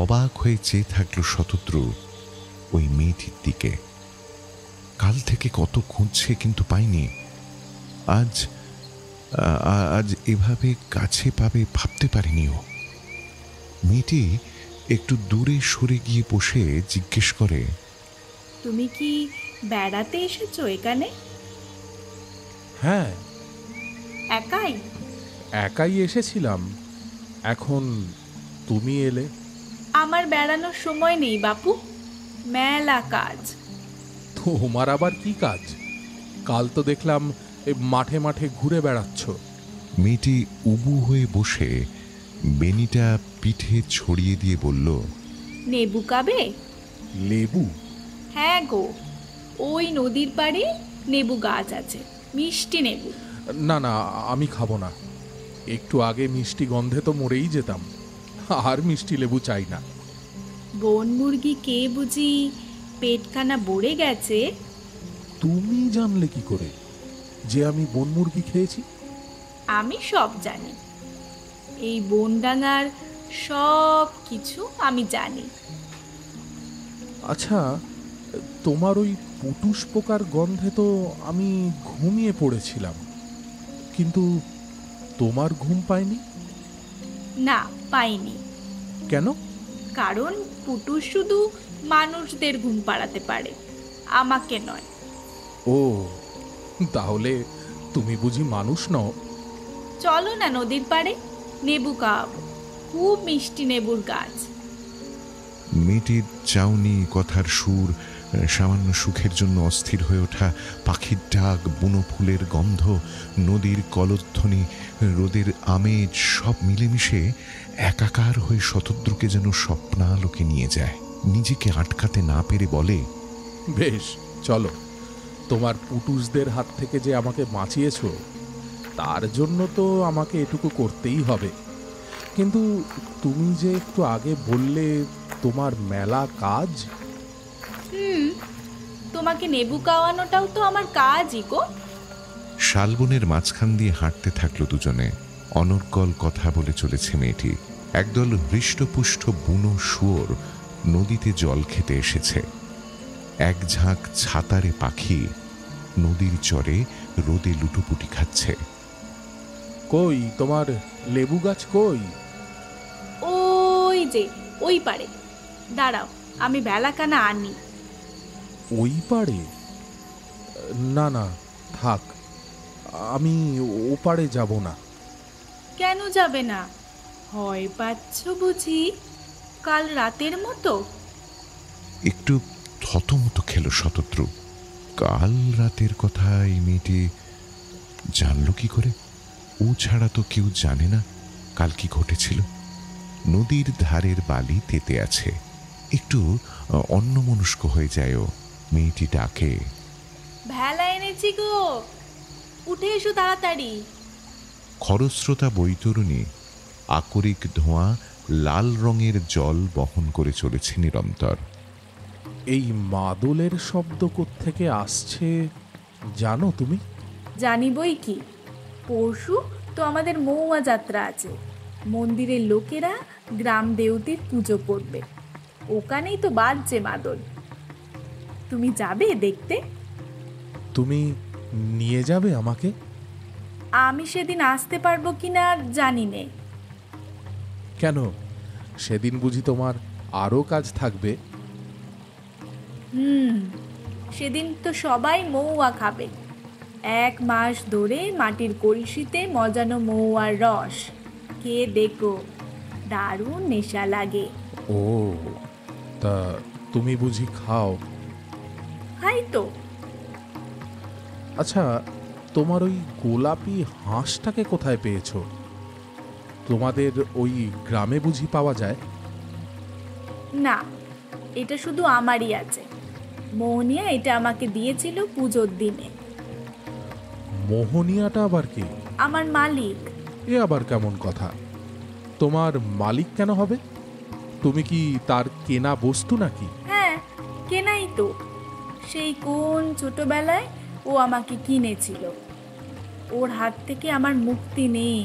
[SPEAKER 2] অবাক হয়ে চেয়ে থাকলো শতদ্রু ওই মেয়েটির দিকে। কাল থেকে কত খুঁজছে কিন্তু পায়নি। আজ আজ এভাবে কাছে পাবে ভাবতে পারেনি ও। মেয়েটি একটু দূরে সরে গিয়ে বসে জিজ্ঞেস করে,
[SPEAKER 3] তুমি কি বেড়াতে এসেছো এখানে?
[SPEAKER 1] হ্যাঁ,
[SPEAKER 3] একাই?
[SPEAKER 1] একাই এসেছিলাম। এখন তুমি এলে।
[SPEAKER 3] আমার বেড়ানোর সময় নেই বাপু, মেলা কাজ।
[SPEAKER 1] তোমার আবার কি কাজ? কাল তো দেখলাম মাঠে মাঠে ঘুরে বেড়াচ্ছ।
[SPEAKER 2] মেয়েটি উবু হয়ে বসে বেনিটা পিঠে ছড়িয়ে দিয়ে বলল,
[SPEAKER 3] নেবু খাবে?
[SPEAKER 1] লেবু?
[SPEAKER 3] হ্যাঁ গো, ওই নদীর পাড়ে নেবু গাছ আছে, মিষ্টি নেবু।
[SPEAKER 1] না না, আমি খাবো না। একটু আগে মিষ্টি গন্ধে তো মরেই যেতাম। আর মিষ্টি লেবু চাই না।
[SPEAKER 3] বন মুরগি কে বুঝি পেটখানা ভরে গেছে?
[SPEAKER 1] তুমি জানলে কি করে যে আমি বন মুরগি খেয়েছি?
[SPEAKER 3] আমি সব জানি, এই বনডাঙ্গার সব কিছু আমি জানি।
[SPEAKER 1] আচ্ছা, তোমার ওই পুটুস পোকার গন্ধে তো আমি ঘুমিয়ে পড়েছিলাম, কিন্তু তোমার ঘুম পায়নি?
[SPEAKER 3] না, পাইনি।
[SPEAKER 1] কেন?
[SPEAKER 3] কারণ পুটুস শুধু মানুষদের ঘুম পাড়াতে পারে, আমাকে নয়।
[SPEAKER 1] ও, তাহলে তুমি বুঝি মানুষ নও?
[SPEAKER 3] চলো না নদীর পাড়ে, নেবু খাওয়াবো, খুব মিষ্টি নেবুর গাছ।
[SPEAKER 2] মেয়েটির চাউনি, কথার সুর, সামান্য সুখের জন্য অস্থির হয়ে ওঠা পাখির ডাক, বুনো ফুলের গন্ধ, নদীর কলধ্বনি, রোদের আমেজ সব মিলেমিশে একাকার হয়ে শতদ্রুকে যেন স্বপ্নালোকে নিয়ে যায়। নিজেকে আটকাতে না পেরে বলে,
[SPEAKER 1] বেশ, চলো। তোমার পুটুসদের হাত থেকে যে আমাকে বাঁচিয়েছো, তার জন্য তো আমাকে এটুকু করতেই হবে। কিন্তু তুমি যে একটু আগে বললে তোমার মেলা কাজ।
[SPEAKER 3] তোমাকে নেবু খাওয়ানোটাও তো আমার কাজই গো।
[SPEAKER 2] শালবনের মাঝখান দিয়ে হাঁটতে থাকলো দুজনে। অনর্গল কথা বলে চলেছে মেয়েটি। একদল হৃষ্টপুষ্ট বুনো শুয়োর নদীতে জল খেতে এসেছে। এক ঝাঁক ছাতারে পাখি নদীর চরে রোদে লুটোপুটি খাচ্ছে।
[SPEAKER 1] কই তোমার লেবু গাছ কই?
[SPEAKER 3] ওই যে ওই পারে, দাঁড়াও, আমি বেলাকানা আনি।
[SPEAKER 1] ওই পারে? না না, থাক, আমি ও পারে যাব না।
[SPEAKER 3] কেন যাবে না? ভয় পাচ্ছ বুঝি কাল রাতের মতো?
[SPEAKER 2] একটু থতমত খেল শতদ্রু। কাল রাতের কথা এই মেয়েটি জানল কি করে? ও ছাড়া তো কেউ জানে না কাল কি ঘটেছিল। নদীর ধারের বালি তেতে আছে। একটু অন্যমনস্ক হয়ে যায় ও। মেয়েটি ডাকে,
[SPEAKER 3] ভেলা এনেছি গো, উঠে এসো তাড়াতাড়ি।
[SPEAKER 2] খরস্রোতা বৈতরণী আকরিক ধোঁয়া, লাল রঙের জল বহন করে চলেছে নিরন্তর।
[SPEAKER 1] এই মাদলের শব্দ কোত্থেকে আসছে জানো তুমি?
[SPEAKER 3] জানি বই কি, পরশু তো আমাদের মৌয়া যাত্রা আছে। মন্দিরের লোকেরা গ্রাম দেবতীর পুজো করবে, ওখানেই তো বাজছে মাদল। তুমি যাবে দেখতে?
[SPEAKER 1] তুমি নিয়ে যাবে আমাকে?
[SPEAKER 3] আমি সেদিন আসতে পারবো কিনা জানি নে।
[SPEAKER 1] কেন, সেদিন বুঝি তোমার আরও কাজ থাকবে?
[SPEAKER 3] সেদিন তো সবাই মৌয়া খাবে। 1 মাস ধরে মাটির কলসিতে মজানো মৌয়ার রস খেয়ে দেখো, দারুণ নেশা লাগে।
[SPEAKER 1] ও, তা তুমি বুঝি খাও?
[SPEAKER 3] খাই তো।
[SPEAKER 1] আচ্ছা, তোমার ওই গোলাপি হাঁসটাকে কোথায় পেয়েছো? তোমাদের ওই গ্রামে বুঝি পাওয়া যায়?
[SPEAKER 3] না, এটা শুধু আমারই আছে। মোহনিয়া এটা আমাকে দিয়েছিল পুজোর দিনে।
[SPEAKER 1] মোহনিয়াটা আবার কি?
[SPEAKER 3] আমার মালিক।
[SPEAKER 1] এ আবার কেমন কথা? তোমার মালিক কেন হবে? তুমি কি তার কেনা বস্তু নাকি?
[SPEAKER 3] হ্যাঁ, কেনাই তো, সেই কোন ছোটবেলায় ও আমাকে কিনেছিল। ওর হাত থেকে আমার মুক্তি নেই।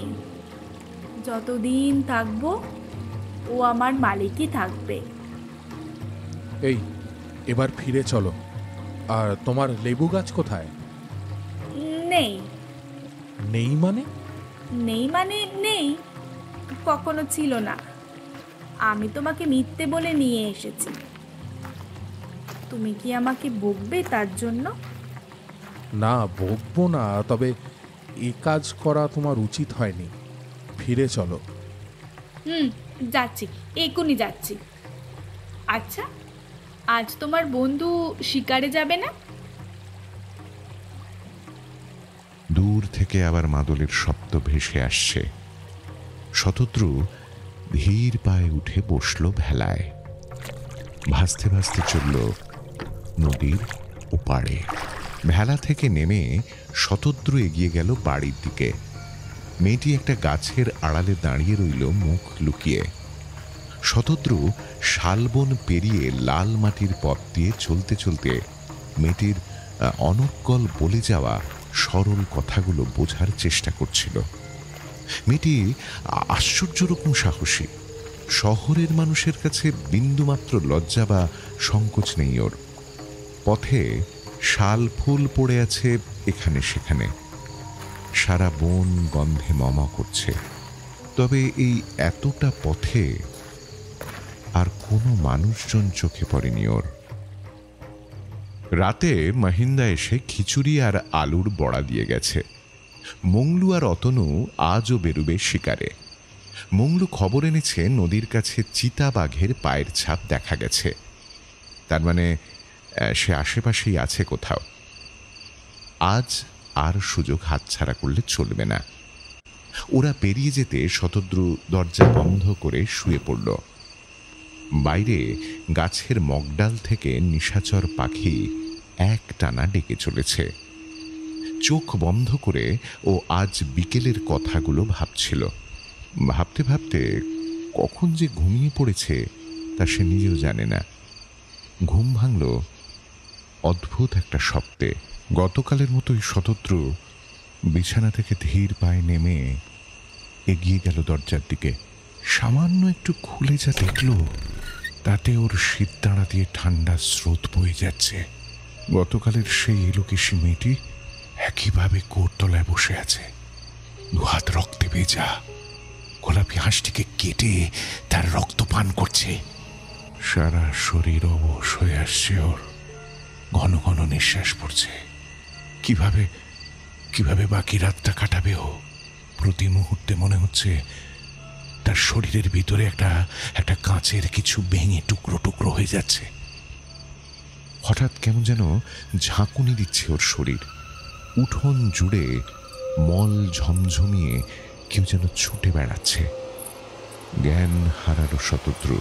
[SPEAKER 3] যতদিন থাকবো ও আমার মালিকই থাকবে।
[SPEAKER 1] এই, এবার ফিরে চলো। আর তোমার লেবু গাছ কোথায়?
[SPEAKER 3] নেই।
[SPEAKER 1] নেই মানে?
[SPEAKER 3] নেই মানে নেই, কখনো ছিল না। আমি তোমাকে মিথ্যে বলে নিয়ে এসেছি। তুমি কি আমাকে বকবে তার জন্য?
[SPEAKER 1] না, বকবো না, তবে এ কাজ করা তোমার উচিত হয়নি। ফিরে চলো।
[SPEAKER 3] যাচ্ছি, এক্ষুনি যাচ্ছি। আচ্ছা, আজ তোমার বন্ধু শিকারে যাবে না?
[SPEAKER 2] দূর থেকে আবার মাদলের শব্দ ভেসে আসছে। শতদ্রু ধীর পায়ে উঠে বসল ভেলায়। ভাসতে ভাসতে চলল নদীর ওপারে। ভেলা থেকে নেমে শতদ্রু এগিয়ে গেল বাড়ির দিকে। মেয়েটি একটা গাছের আড়ালে দাঁড়িয়ে রইল মুখ লুকিয়ে। শতদ্রু শালবন পেরিয়ে লাল মাটির পথ দিয়ে চলতে চলতে মেয়েটির অনর্গল বলে যাওয়া সরল কথাগুলো বোঝার চেষ্টা করছিল। মেয়েটি আশ্চর্য রকম সাহসী। শহরের মানুষের কাছে বিন্দুমাত্র লজ্জা বা সংকোচ নেই ওর। পথে শাল ফুল পড়ে আছে এখানে সেখানে, সারা বন গন্ধে মম করছে। তবে এই এতটা পথে আর কোনো মানুষজন চোখে পড়েনি ওর। রাতে মহিন্দা এসে খিচুড়ি আর আলুর বড়া দিয়ে গেছে। মংলু আর অতনু আজও বেরুবে শিকারে। মংলু খবর এনেছে নদীর কাছে চিতাবাঘের পায়ের ছাপ দেখা গেছে। তার মানে সে আশেপাশেই আছে কোথাও। আজ আর সুযোগ হাতছাড়া করলে চলবে না। ওরা পেরিয়ে যেতে শতদ্রু দরজা বন্ধ করে শুয়ে পড়ল। বাইরে গাছের মগডাল থেকে নিশাচর পাখি এক টানা ডেকে চলেছে। চোখ বন্ধ করে ও আজ বিকেলের কথাগুলো ভাবছিল। ভাবতে ভাবতে কখন যে ঘুমিয়ে পড়েছে তা সে নিজেও জানে না। ঘুম ভাঙল অদ্ভুত একটা শব্দে। গতকালের মতোই শতদ্রু বিছানা থেকে ধীর পায়ে নেমে এগিয়ে গেল দরজার দিকে। সামান্য একটু খুলে যা দেখল তাতে ওর শীত দাঁড়া দিয়ে ঠান্ডা স্রোত বয়ে যাচ্ছে। গতকালের সেই এলোকেশী মেয়েটি একইভাবে কোরতলায় বসে আছে, দুহাত রক্তে ভেজা। গোলাপি হাঁসটিকে কেটে তার রক্ত পান করছে। সারা শরীর অবশ হয়ে আসছে ওর। ঘন ঘন নিঃশ্বাস পড়ছে। কিভাবে কিভাবে বাকি রাতটা কাটাবে ও? প্রতি মুহূর্তে মনে হচ্ছে তার শরীরের ভিতরে একটা কাঁচের কিছু ভেঙে টুকরো টুকরো হয়ে যাচ্ছে। হঠাৎ কেমন যেন ঝাঁকুনি দিচ্ছে ওর শরীর। উঠোন জুড়ে মল ঝমঝমিয়ে কেউ যেন ছুটে বেড়াচ্ছে। জ্ঞান হারালো শতদ্রু।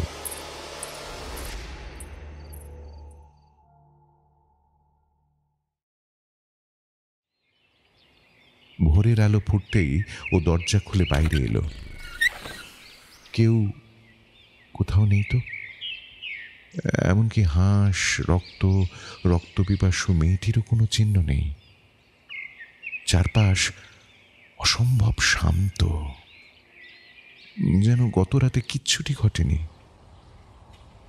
[SPEAKER 2] ভোরের আলো ফুটতেই ও দরজা খুলে বাইরে এলো। কেউ কোথাও নেই তো। এমনকি হাঁস, রক্তপিপাসু মেয়েটিরও কোনো চিহ্ন নেই। চারপাশ অসম্ভব শান্ত, যেন গত রাতে কিচ্ছুটি ঘটেনি।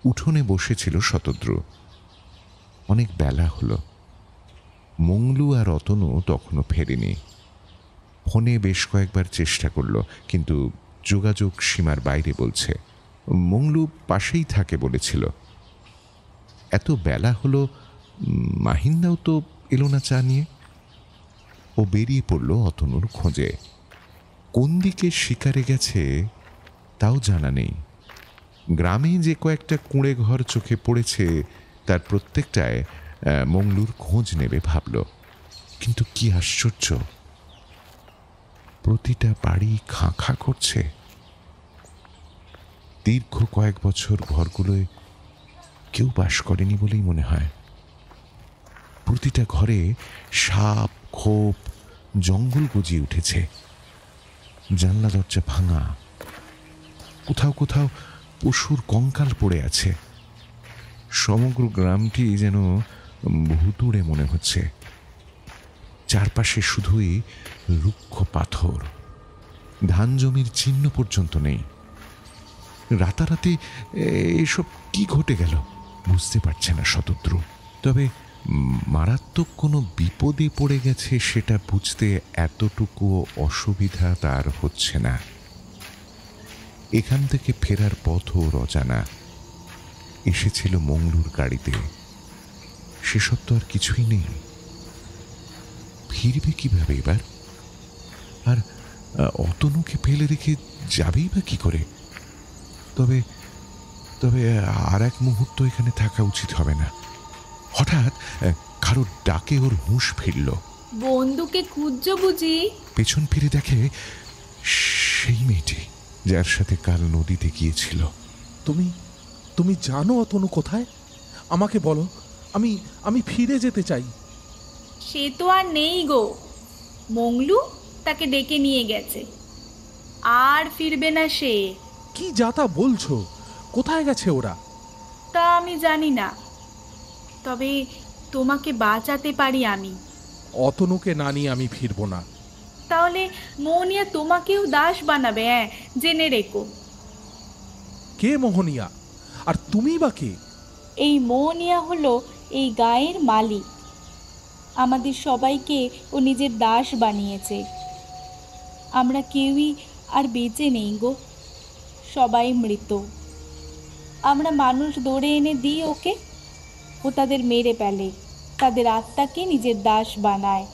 [SPEAKER 2] উঠোনে বসেছিল শতদ্রু। অনেক বেলা হলো। মংলু আর অতনু তখনও ফেরেনি। ফোনে বেশ কয়েকবার চেষ্টা করল, কিন্তু যোগাযোগ সীমার বাইরে বলছে। মংলু পাশেই থাকে বলেছিল। এত বেলা হলো, মাহিন্দাও তো এলো না চা নিয়ে। ও বেরিয়ে পড়ল অতনুর খোঁজে। কোন দিকে শিকারে গেছে তাও জানা নেই। গ্রামে যে কয়েকটা কুঁড়ে ঘর চোখে পড়েছে তার প্রত্যেকটায় মংলুর খোঁজ নেবে ভাবল। কিন্তু কি আশ্চর্য, প্রতিটা বাড়ি খাঁ খাঁ করছে। দীর্ঘ কয়েক বছর ঘরগুলোয় কেউ বাস করেনি বলেই মনে হয়। প্রতিটা ঘরে সাপ, খোপ, জঙ্গল গজিয়ে উঠেছে। জানলা দরজা ভাঙা। কোথাও কোথাও পশুর কঙ্কাল পড়ে আছে। সমগ্র গ্রামটি যেন ভুতুড়ে মনে হচ্ছে। চারপাশে শুধুই রুক্ষ পাথর, ধান জমির চিহ্ন পর্যন্ত নেই। রাতারাতি এসব কি ঘটে গেল বুঝতে পারছে না শতদ্রু। তবে মারাত্মক কোনো বিপদে পড়ে গেছে সেটা বুঝতে এতটুকু অসুবিধা তার হচ্ছে না। এখান থেকে ফেরার পথও অজানা। এসেছিল মংলুর গাড়িতে, সেসব তো আর কিছুই নেই। ফিরবে কিভাবে এবার? আর অতনুকে ফেলে রেখে যাবেই বা কি করে? তবে তবে আর এক মুহূর্ত এখানে থাকা উচিত হবে না। হঠাৎ কারোর ডাকে ওর হুঁশ ফিরল।
[SPEAKER 3] বন্ধুকে খুঁজছো বুঝি?
[SPEAKER 2] পেছন ফিরে দেখে সেই মেয়েটি যার সাথে কাল নদীতে গিয়েছিল।
[SPEAKER 1] তুমি তুমি জানো অতনু কোথায়? আমাকে বলো, আমি আমি ফিরে যেতে চাই।
[SPEAKER 3] সে তো আর নেই গো, মংলু তাকে ডেকে নিয়ে গেছে, আর ফিরবে না সে।
[SPEAKER 1] কি যাতা বলছো? কোথায় গেছে ওরা?
[SPEAKER 3] তা আমি জানি না, তবে তোমাকে বাঁচাতে পারি আমি।
[SPEAKER 1] অতনুকে না নিয়ে আমি ফিরবো না।
[SPEAKER 3] তাহলে মৌনিয়া তোমাকেও দাস বানাবে, জেনে রেখো।
[SPEAKER 1] কে মোহনিয়া? আর তুমি বা কে?
[SPEAKER 3] এই মৌনিয়া হলো এই গায়ের মালিক। আমাদের সবাইকে ও নিজের দাস বানিয়েছে। আমরা কেউই আর বেঁচে নেই গো, সবাই মৃত। আমরা মানুষ ধরে এনে দিই ওকে, ও তাদের মেরে ফেলে, তাদের আত্মাকে নিজের দাস বানায়।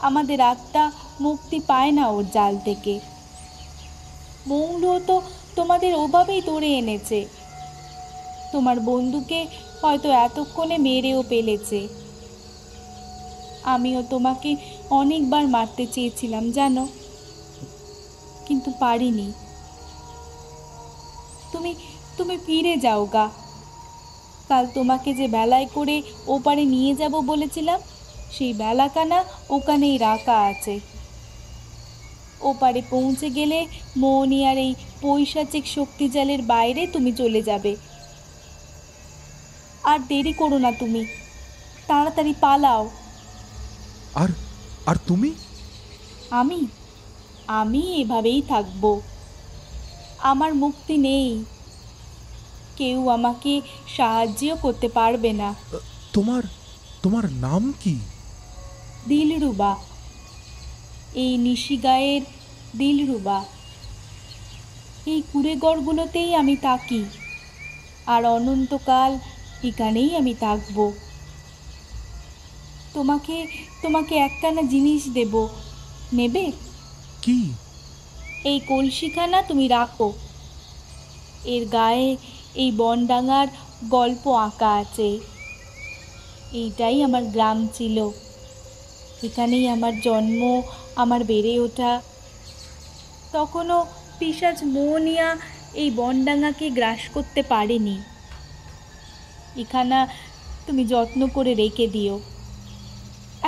[SPEAKER 3] আমাদের আত্মা মুক্তি পায় না ওর জাল থেকে। মৌলও তো তোমাদের ওভাবেই ধরে এনেছে। তোমার বন্ধুকে হয়তো এতক্ষণে মেরেও ফেলেছে। আমিও তোমাকে অনেকবার মারতে চেয়েছিলাম জানো, কিন্তু পারিনি। তুমি তুমি ফিরে যাও গা। কাল তোমাকে যে বেলায় করে ওপারে নিয়ে যাব বলেছিলাম, সেই বেলাকানা ওখানেই রাখা আছে। ওপারে পৌঁছে গেলে মৌনিয়ার এই পৈশাচিক শক্তিজালের বাইরে তুমি চলে যাবে। আর দেরি করো না, তুমি তাড়াতাড়ি পালাও।
[SPEAKER 1] আর আর তুমি?
[SPEAKER 3] আমি আমি এভাবেই থাকবো। আমার মুক্তি নেই, কেউ আমাকে সাহায্যও করতে পারবে না।
[SPEAKER 1] তোমার তোমার নাম কি?
[SPEAKER 3] দিলরুবা, এই নিশিগায়ের দিলরুবা। এই কুড়েঘরগুলোতেই আমি থাকি, আর অনন্তকাল এখানেই আমি থাকব। তোমাকে তোমাকে একখানা জিনিস দেব, নেবে?
[SPEAKER 1] কি?
[SPEAKER 3] এই কলসিখানা তুমি রাখো। এর গায়ে এই বনডাঙ্গার গল্প আঁকা আছে। এইটাই আমার গ্রাম ছিল, এখানেই আমার জন্ম, আমার বেড়ে ওঠা। তখনও পিশাচ মৌনিয়া এই বনডাঙ্গাকে গ্রাস করতে পারেনি। এখানা তুমি যত্ন করে রেখে দিও।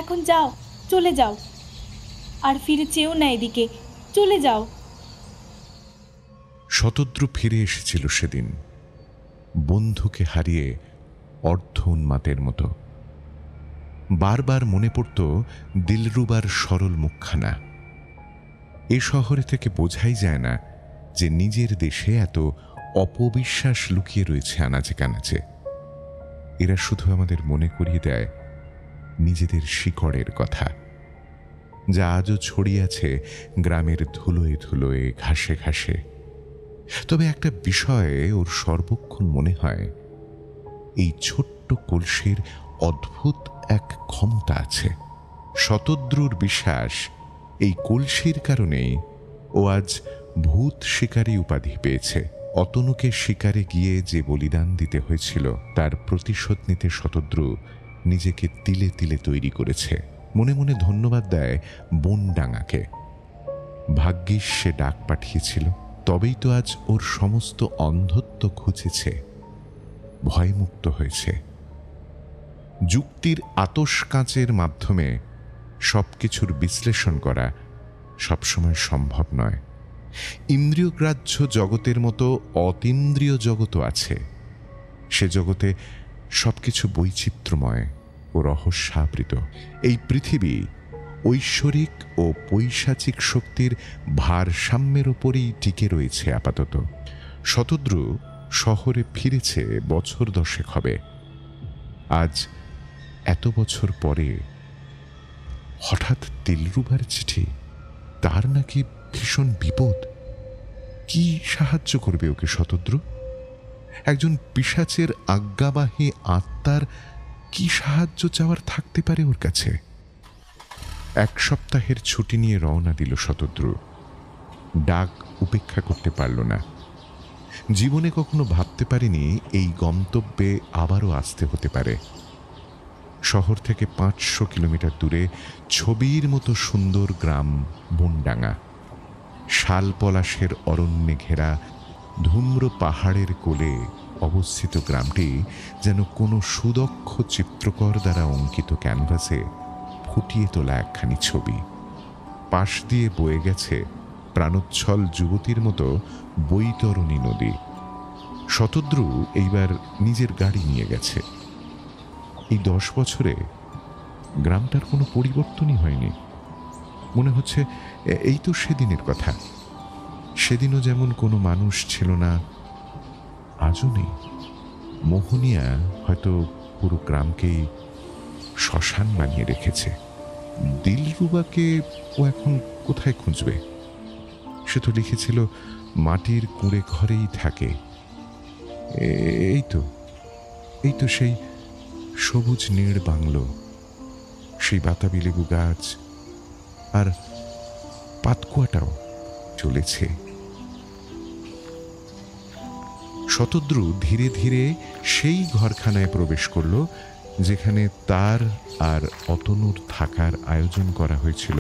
[SPEAKER 3] এখন যাও, চলে যাও, আর ফিরে চেয়েও না এদিকে, চলে যাও।
[SPEAKER 2] শতদ্রু ফিরে এসেছিল সেদিন, বন্ধুকে হারিয়ে অর্ধ উন্মাতের মতো। বারবার মনে পড়ত দিলরুবার সরল মুখখানা। এ শহরে থেকে বোঝাই যায় না যে নিজের দেশে এত অপবিশ্বাস লুকিয়ে রয়েছে আনাচে কানাচে। এরা শুধু আমাদের মনে করিয়ে দেয় নিজেদের শিকড়ের কথা, যা আজও ছড়িয়ে আছে গ্রামের ধুলোয় ধুলোয়, ঘাসে ঘাসে। তবে একটা বিষয়ে ওর সর্বক্ষণ মনে হয়, এই ছোট্ট কলসির অদ্ভুত এক ক্ষমতা আছে। শতদ্রুর বিশ্বাস, এই কলসির কারণেই ও আজ ভূত শিকারী উপাধি পেয়েছে। অতনুকে শিকারে গিয়ে যে বলিদান দিতে হয়েছিল তার প্রতিশোধ নিতে শতদ্রু নিজেকে তিলে তিলে তৈরি করেছে। মনে মনে ধন্যবাদ দেয় বনডাঙ্গাকে। ভাগ্যিস সে ডাক পাঠিয়েছিল, তবেই তো আজ ওর সমস্ত অন্ধত্ব ঘুচেছে, ভয়মুক্ত হয়েছে। যুক্তির আতশ কাঁচের মাধ্যমে সবকিছুর বিশ্লেষণ করা সবসময় সম্ভব নয়। ইন্দ্রিয়গ্রাহ্য জগতের মতো অতীন্দ্রিয় জগৎও আছে, সে জগতে সবকিছু বৈচিত্র্যময় ও রহস্যাবৃত। এই পৃথিবী ঐশ্বরিক ও পৈশাচিক শক্তির ভারসাম্যের ওপরেই টিকে রয়েছে আপাতত। শতদ্রু শহরে ফিরেছে বছর 10 হবে। আজ এত বছর পরে হঠাৎ দিলরুবার চিঠি। তার নাকি ভীষণ বিপদ। কি সাহায্য করবে ওকে শতদ্রু? একজন পিশাচের আজ্ঞাবাহী আত্মার কি সাহায্য চাওয়ার থাকতে পারে ওর কাছে? 1 সপ্তাহের ছুটি নিয়ে রওনা দিল শতদ্রু। ডাক উপেক্ষা করতে পারল না। জীবনে কখনো ভাবতে পারেনি এই গন্তব্যে আবারও আসতে হতে পারে। শহর থেকে 500 কিলোমিটার দূরে ছবির মতো সুন্দর গ্রাম বনডাঙ্গা। শাল পলাশের অরণ্যে ঘেরা ধূম্র পাহাড়ের কোলে অবস্থিত গ্রামটি যেন কোনো সুদক্ষ চিত্রকর দ্বারা অঙ্কিত ক্যানভাসে ফুটিয়ে তোলা একখানি ছবি। পাশ দিয়ে বয়ে গেছে প্রাণোচ্ছল যুবতীর মতো বৈতরণী নদী। শতদ্রু এইবার নিজের গাড়ি নিয়ে গেছে। এই 10 বছরে গ্রামটার কোনো পরিবর্তনই হয়নি। মনে হচ্ছে এই তো সেদিনের কথা। সেদিনও যেমন কোনো মানুষ ছিল না, আজও নেই। মোহনিয়া হয়তো পুরো গ্রামকেই শ্মশান বানিয়ে রেখেছে। দিলরুবাকে ও এখন কোথায় খুঁজবে? সে তো লিখেছিল মাটির কুঁড়ে ঘরেই থাকে। এই তো সেই সবুজ নীড় বাংলো, সেই বাতাবি লেবু গাছ, আর পাতকুয়াটাও চলেছে। শতদ্রু ধীরে ধীরে সেই ঘরখানায় প্রবেশ করল যেখানে তার আর অতনুর থাকার আয়োজন করা হয়েছিল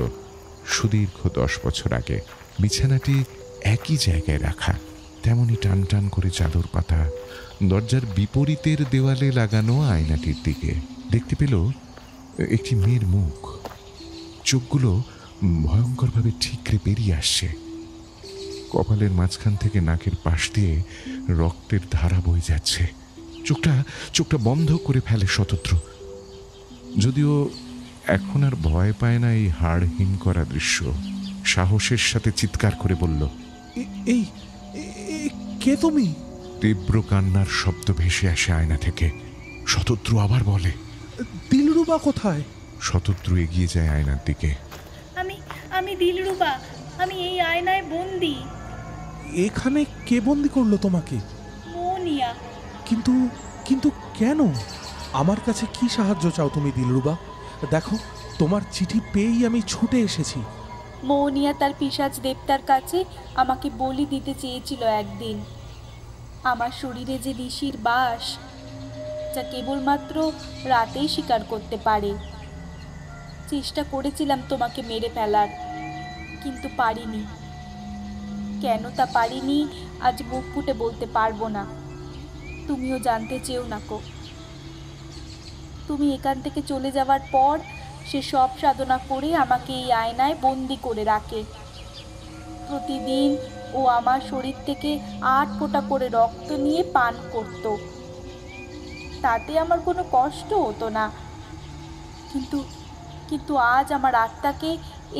[SPEAKER 2] সুদীর্ঘ 10 বছর আগে। বিছানাটি একই জায়গায় রাখা, তেমনি টান টান করে চাদর পাতা। দরজার বিপরীতের দেওয়ালে লাগানো আয়নাটির দিকে দেখতে পেল একটি মেয়ের মুখ। চোখগুলো ভয়ঙ্করভাবে ঠিকরে বেরিয়ে আসছে। কপালের মাঝখান থেকে নাকের পাশ দিয়ে রক্তের ধারা বয়ে যাচ্ছে। চোখটা বন্ধ করে ফেলে শতদ্রু। যদিও এখন আর ভয় পায় না এই হাড় হিম করা দৃশ্য। সাহসের সাথে চিৎকার করে বলল,
[SPEAKER 1] এই কে তুমি?
[SPEAKER 2] তীব্র কান্নার শব্দ ভেসে আসে আয়না থেকে। শতদ্রু আবার বলে,
[SPEAKER 1] দিলরুবা কোথায়?
[SPEAKER 2] শতদ্রু এগিয়ে যায় আয়নার দিকে।
[SPEAKER 3] আমি দিলরুবা, আমি এই আয়নায় বন্দি।
[SPEAKER 1] এখানে কে বন্দি করলো তোমাকে?
[SPEAKER 3] মোহনিয়া।
[SPEAKER 1] কিন্তু কেন? আমার কাছে কি সাহায্য চাও তুমি দিলরুবা? দেখো, তোমার চিঠি পেয়েই আমি ছুটে এসেছি।
[SPEAKER 3] মোহনিয়া তার পিশাচ দেবতার কাছে আমাকে বলি দিতে চেয়েছিল একদিন। আমার শরীরে যে ঋষির বাস, যা কেবলমাত্র রাতেই শিকার করতে পারে। চেষ্টা করেছিলাম তোমাকে মেরে ফেলার, কিন্তু পারিনি। কেন তা পারিনি আজ মুখ ফুটে বলতে পারবো না। তুমিও জানতে চেও না কো। তুমি এখান থেকে চলে যাওয়ার পর সে সব সাধনা করে আমাকে এই আয়নায় বন্দি করে রাখে। প্রতিদিন ও আমার শরীর থেকে 8 ফোঁটা করে রক্ত নিয়ে পান করত। তাতে আমার কোনো কষ্ট হতো না, কিন্তু আজ আমার আত্মাকে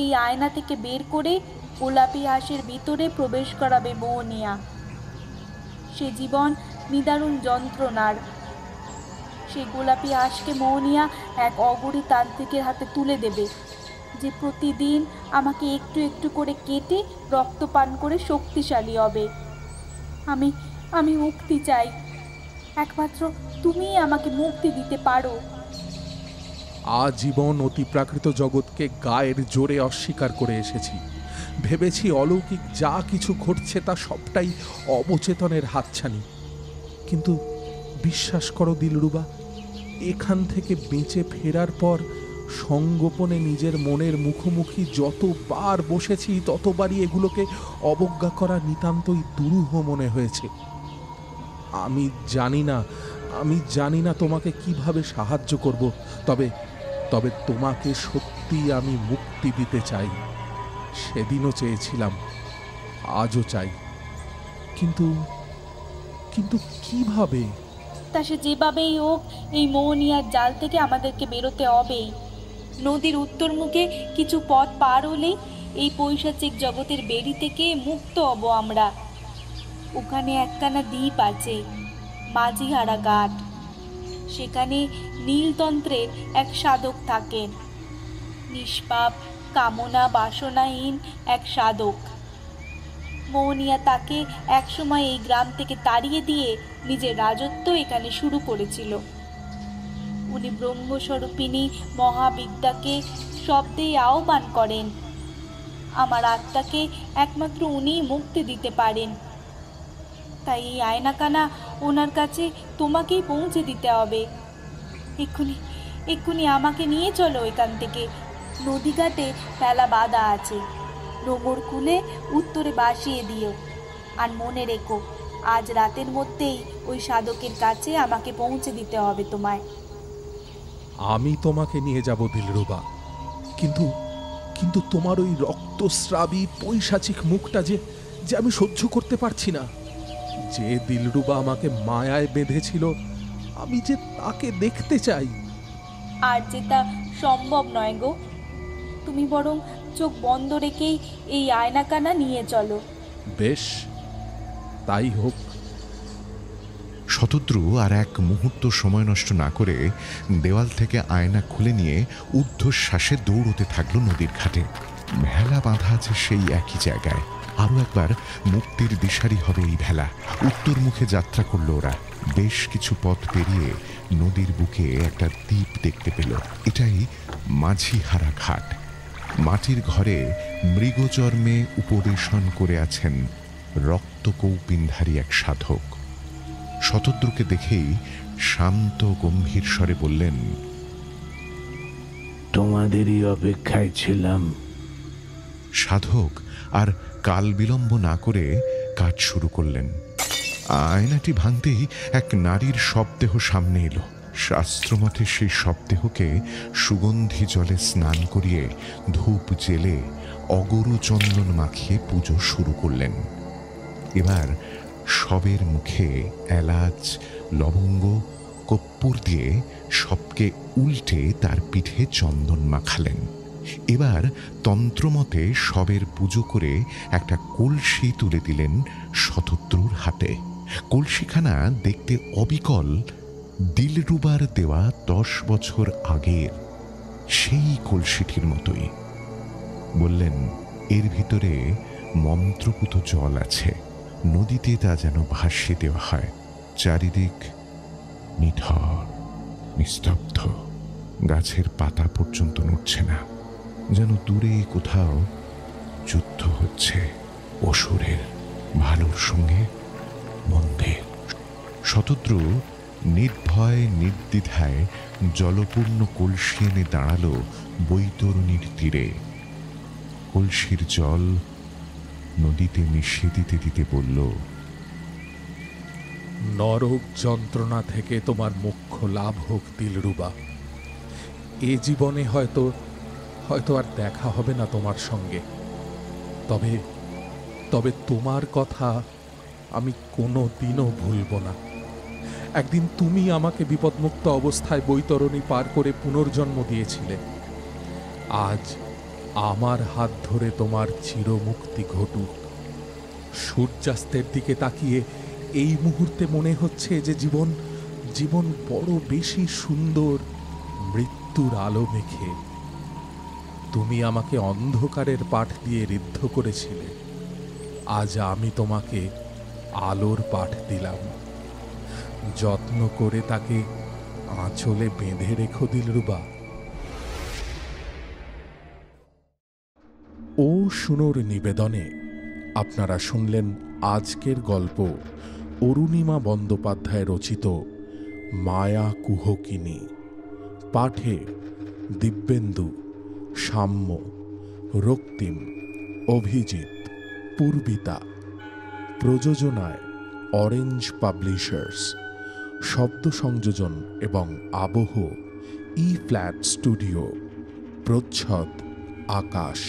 [SPEAKER 3] এই আয়না থেকে বের করে গোলাপি হাঁসের ভিতরে প্রবেশ করাবে মোহনিয়া। সে জীবন নিদারুণ যন্ত্রণার। সেই গোলাপি হাঁসকে মোহনিয়া এক অগরী তান্ত্রিকের হাতে তুলে দেবে, যে প্রতিদিন আমাকে একটু একটু করে কেটে রক্তপান করে শক্তিশালী হবে। আমি মুক্তি চাই। একমাত্র তুমিই আমাকে মুক্তি দিতে পারো।
[SPEAKER 1] আজীবন অতিপ্রাকৃত জগৎকে গায়ের জোরে অস্বীকার করে এসেছি। ভেবেছি অলৌকিক যা কিছু ঘটছে তা সবটাই অবচেতনের হাতছানি। কিন্তু বিশ্বাস করো দিলরুবা, এখান থেকে বেঁচে ফেরার পর সংগোপনে নিজের মনের মুখোমুখি যতবার বসেছি ততবারই এগুলোকে অবজ্ঞা করা নিতান্তই দুরূহ মনে হয়েছে। আমি জানি না তোমাকে কিভাবে সাহায্য করব। তবে তোমাকে সত্যি আমি মুক্তি দিতে চাই। সেদিনও চেয়েছিলাম, আজও চাই। কিন্তু কিভাবে?
[SPEAKER 3] তা সে যেভাবেই হোক এই মোহনিয়ার জাল থেকে আমাদেরকে বেরোতে হবেই। নদীর উত্তর মুখে কিছু পথ পার হলেই এই পৈশাচিক জগতের বেড়ি থেকে মুক্ত হব আমরা। ওখানে একখানা দ্বীপ আছে, মাঝিহারা ঘাট। সেখানে নীলতন্ত্রের এক সাধক থাকেন, নিষ্পাপ কামনা বাসনাহীন এক সাধক। মোহনিয়া তাকে একসময় এই গ্রাম থেকে তাড়িয়ে দিয়ে নিজের রাজত্ব এখানে শুরু করেছিল। উনি ব্রহ্মস্বরূপিণী মহাবিদ্যাকে শব্দেই আহ্বান করেন। আমার আত্মাকে একমাত্র উনিই মুক্তি দিতে পারেন। তাই এই আয়নাকানা ওনার কাছে তোমাকেই পৌঁছে দিতে হবে। এক্ষুনি আমাকে নিয়ে চলো এখান থেকে। নদীঘাটে পেলা বাঁধা আছে, নোঙর খুলে উত্তরে ভাসিয়ে দিও। আর মনে রেখো, আজ রাতের মধ্যেই ওই সাধকের কাছে আমাকে পৌঁছে দিতে হবে তোমায়।
[SPEAKER 1] আমি তোমাকে নিয়ে যাব দিলরুবা, কিন্তু কিন্তু তোমার ওই রক্তস্রাবী পৈশাচিক মুখটা যে যে আমি সহ্য করতে পারছি না। যে দিলরুবা আমাকে মায়ায় বেঁধেছিল, আমি যে তাকে দেখতে চাই।
[SPEAKER 3] আর যে তা সম্ভব নয় গো। তুমি বরং চোখ বন্ধ রেখেই এই আয়নাকানা নিয়ে চলো।
[SPEAKER 1] বেশ, তাই হোক।
[SPEAKER 2] শতদ্রু আর এক মুহূর্ত সময় নষ্ট না করে দেওয়াল থেকে আয়না খুলে নিয়ে ঊর্ধ্বশ্বাসে দৌড়তে থাকলো নদীর ঘাটে। ভেলা বাঁধা আছে সেই একই জায়গায়। আরও একবার মুক্তির দিশারি হবে এই ভেলা। উত্তর মুখে যাত্রা করলো ওরা। বেশ কিছু পথ পেরিয়ে নদীর বুকে একটা দ্বীপ দেখতে পেল। এটাই মাঝিহারা ঘাট। মাটির ঘরে মৃগচর্মে উপবেশন করে আছেন রক্তকৌপিনধারী এক সাধক। শতদ্রুকে দেখেই শান্ত গম্ভীর স্বরে বললেন,
[SPEAKER 7] তোমাদেরই অপেক্ষায় ছিলাম।
[SPEAKER 2] সাধক আর কাল বিলম্ব না করে কাজ শুরু করলেন। আয়নাটি ভাঙতেই এক নারীর শবদেহ সামনে এলো। শাস্ত্রমতে সেই শবদেহকে সুগন্ধি জলে স্নান করিয়ে ধূপ জেলে অগরু চন্দন মাখিয়ে পুজো শুরু করলেন। এবার শবের মুখে এলাচ, লবঙ্গ, কর্পূর দিয়ে শবকে উল্টে তার পিঠে চন্দন মাখালেন। এবার তন্ত্রমতে শবের পুজো করে একটা কলসি তুলে দিলেন শতদ্রুর হাতে। কলসিখানা দেখতে অবিকল দিলরুবার দেওয়া 10 বছর আগের সেই কলসিটির মতোই। বললেন, এর ভিতরে মন্ত্রপুত জল আছে। নদীতে তা যেন ভাসিয়ে দেওয়া হয়। চারিদিক নিথর, নিস্তব্ধ। গাছের পাতা পর্যন্ত নড়ছে না, যেন দূরে কোথাও যুদ্ধ হচ্ছে অসুরের ভালোর সঙ্গে মন্দের। শতদ্রু নির্ভয় নির্দ্বিধায় জলপূর্ণ কলসি এনে দাঁড়ালো বৈতরণীর তীরে। কলসির জল নদীতে মিশিয়ে দিতে দিতে বলল,
[SPEAKER 1] নরক যন্ত্রণা থেকে তোমার মোক্ষ লাভ হোক দিলরুবা। এ জীবনে হয়তো আর দেখা হবে না তোমার সঙ্গে, তবে তবে তোমার কথা আমি কোনো দিনও ভুলব না। একদিন তুমি আমাকে বিপদমুক্ত অবস্থায় বৈতরণী পার করে পুনর্জন্ম দিয়েছিলে। আজ আমার হাত ধরে তোমার চিরমুক্তি ঘটুক। সূর্যাস্তের দিকে তাকিয়ে এই মুহূর্তে মনে হচ্ছে যে জীবন বড় বেশি সুন্দর মৃত্যুর আলো মেখে। তুমি আমাকে অন্ধকারের পাঠ দিয়ে ঋদ্ধ করেছিলে, আজ আমি তোমাকে আলোর পাঠ দিলাম। যত্ন করে তাকে আঁচলে বেঁধে রেখো দিলরুবা। ও শুনোর নিবেদনে আপনারা শুনলেন আজকের গল্প অরুণিমা বন্দ্যোপাধ্যায় রচিত মায়া কুহকিনী। পাঠে দিব্যেন্দু, সাম্য, রক্তিম, অভিজিৎ, পূর্বিতা। প্রযোজনায় অরেঞ্জ পাবলিশার্স। শব্দ সংযোজন এবং আবহ ই ফ্ল্যাট স্টুডিও। প্রচ্ছদ আকাশ।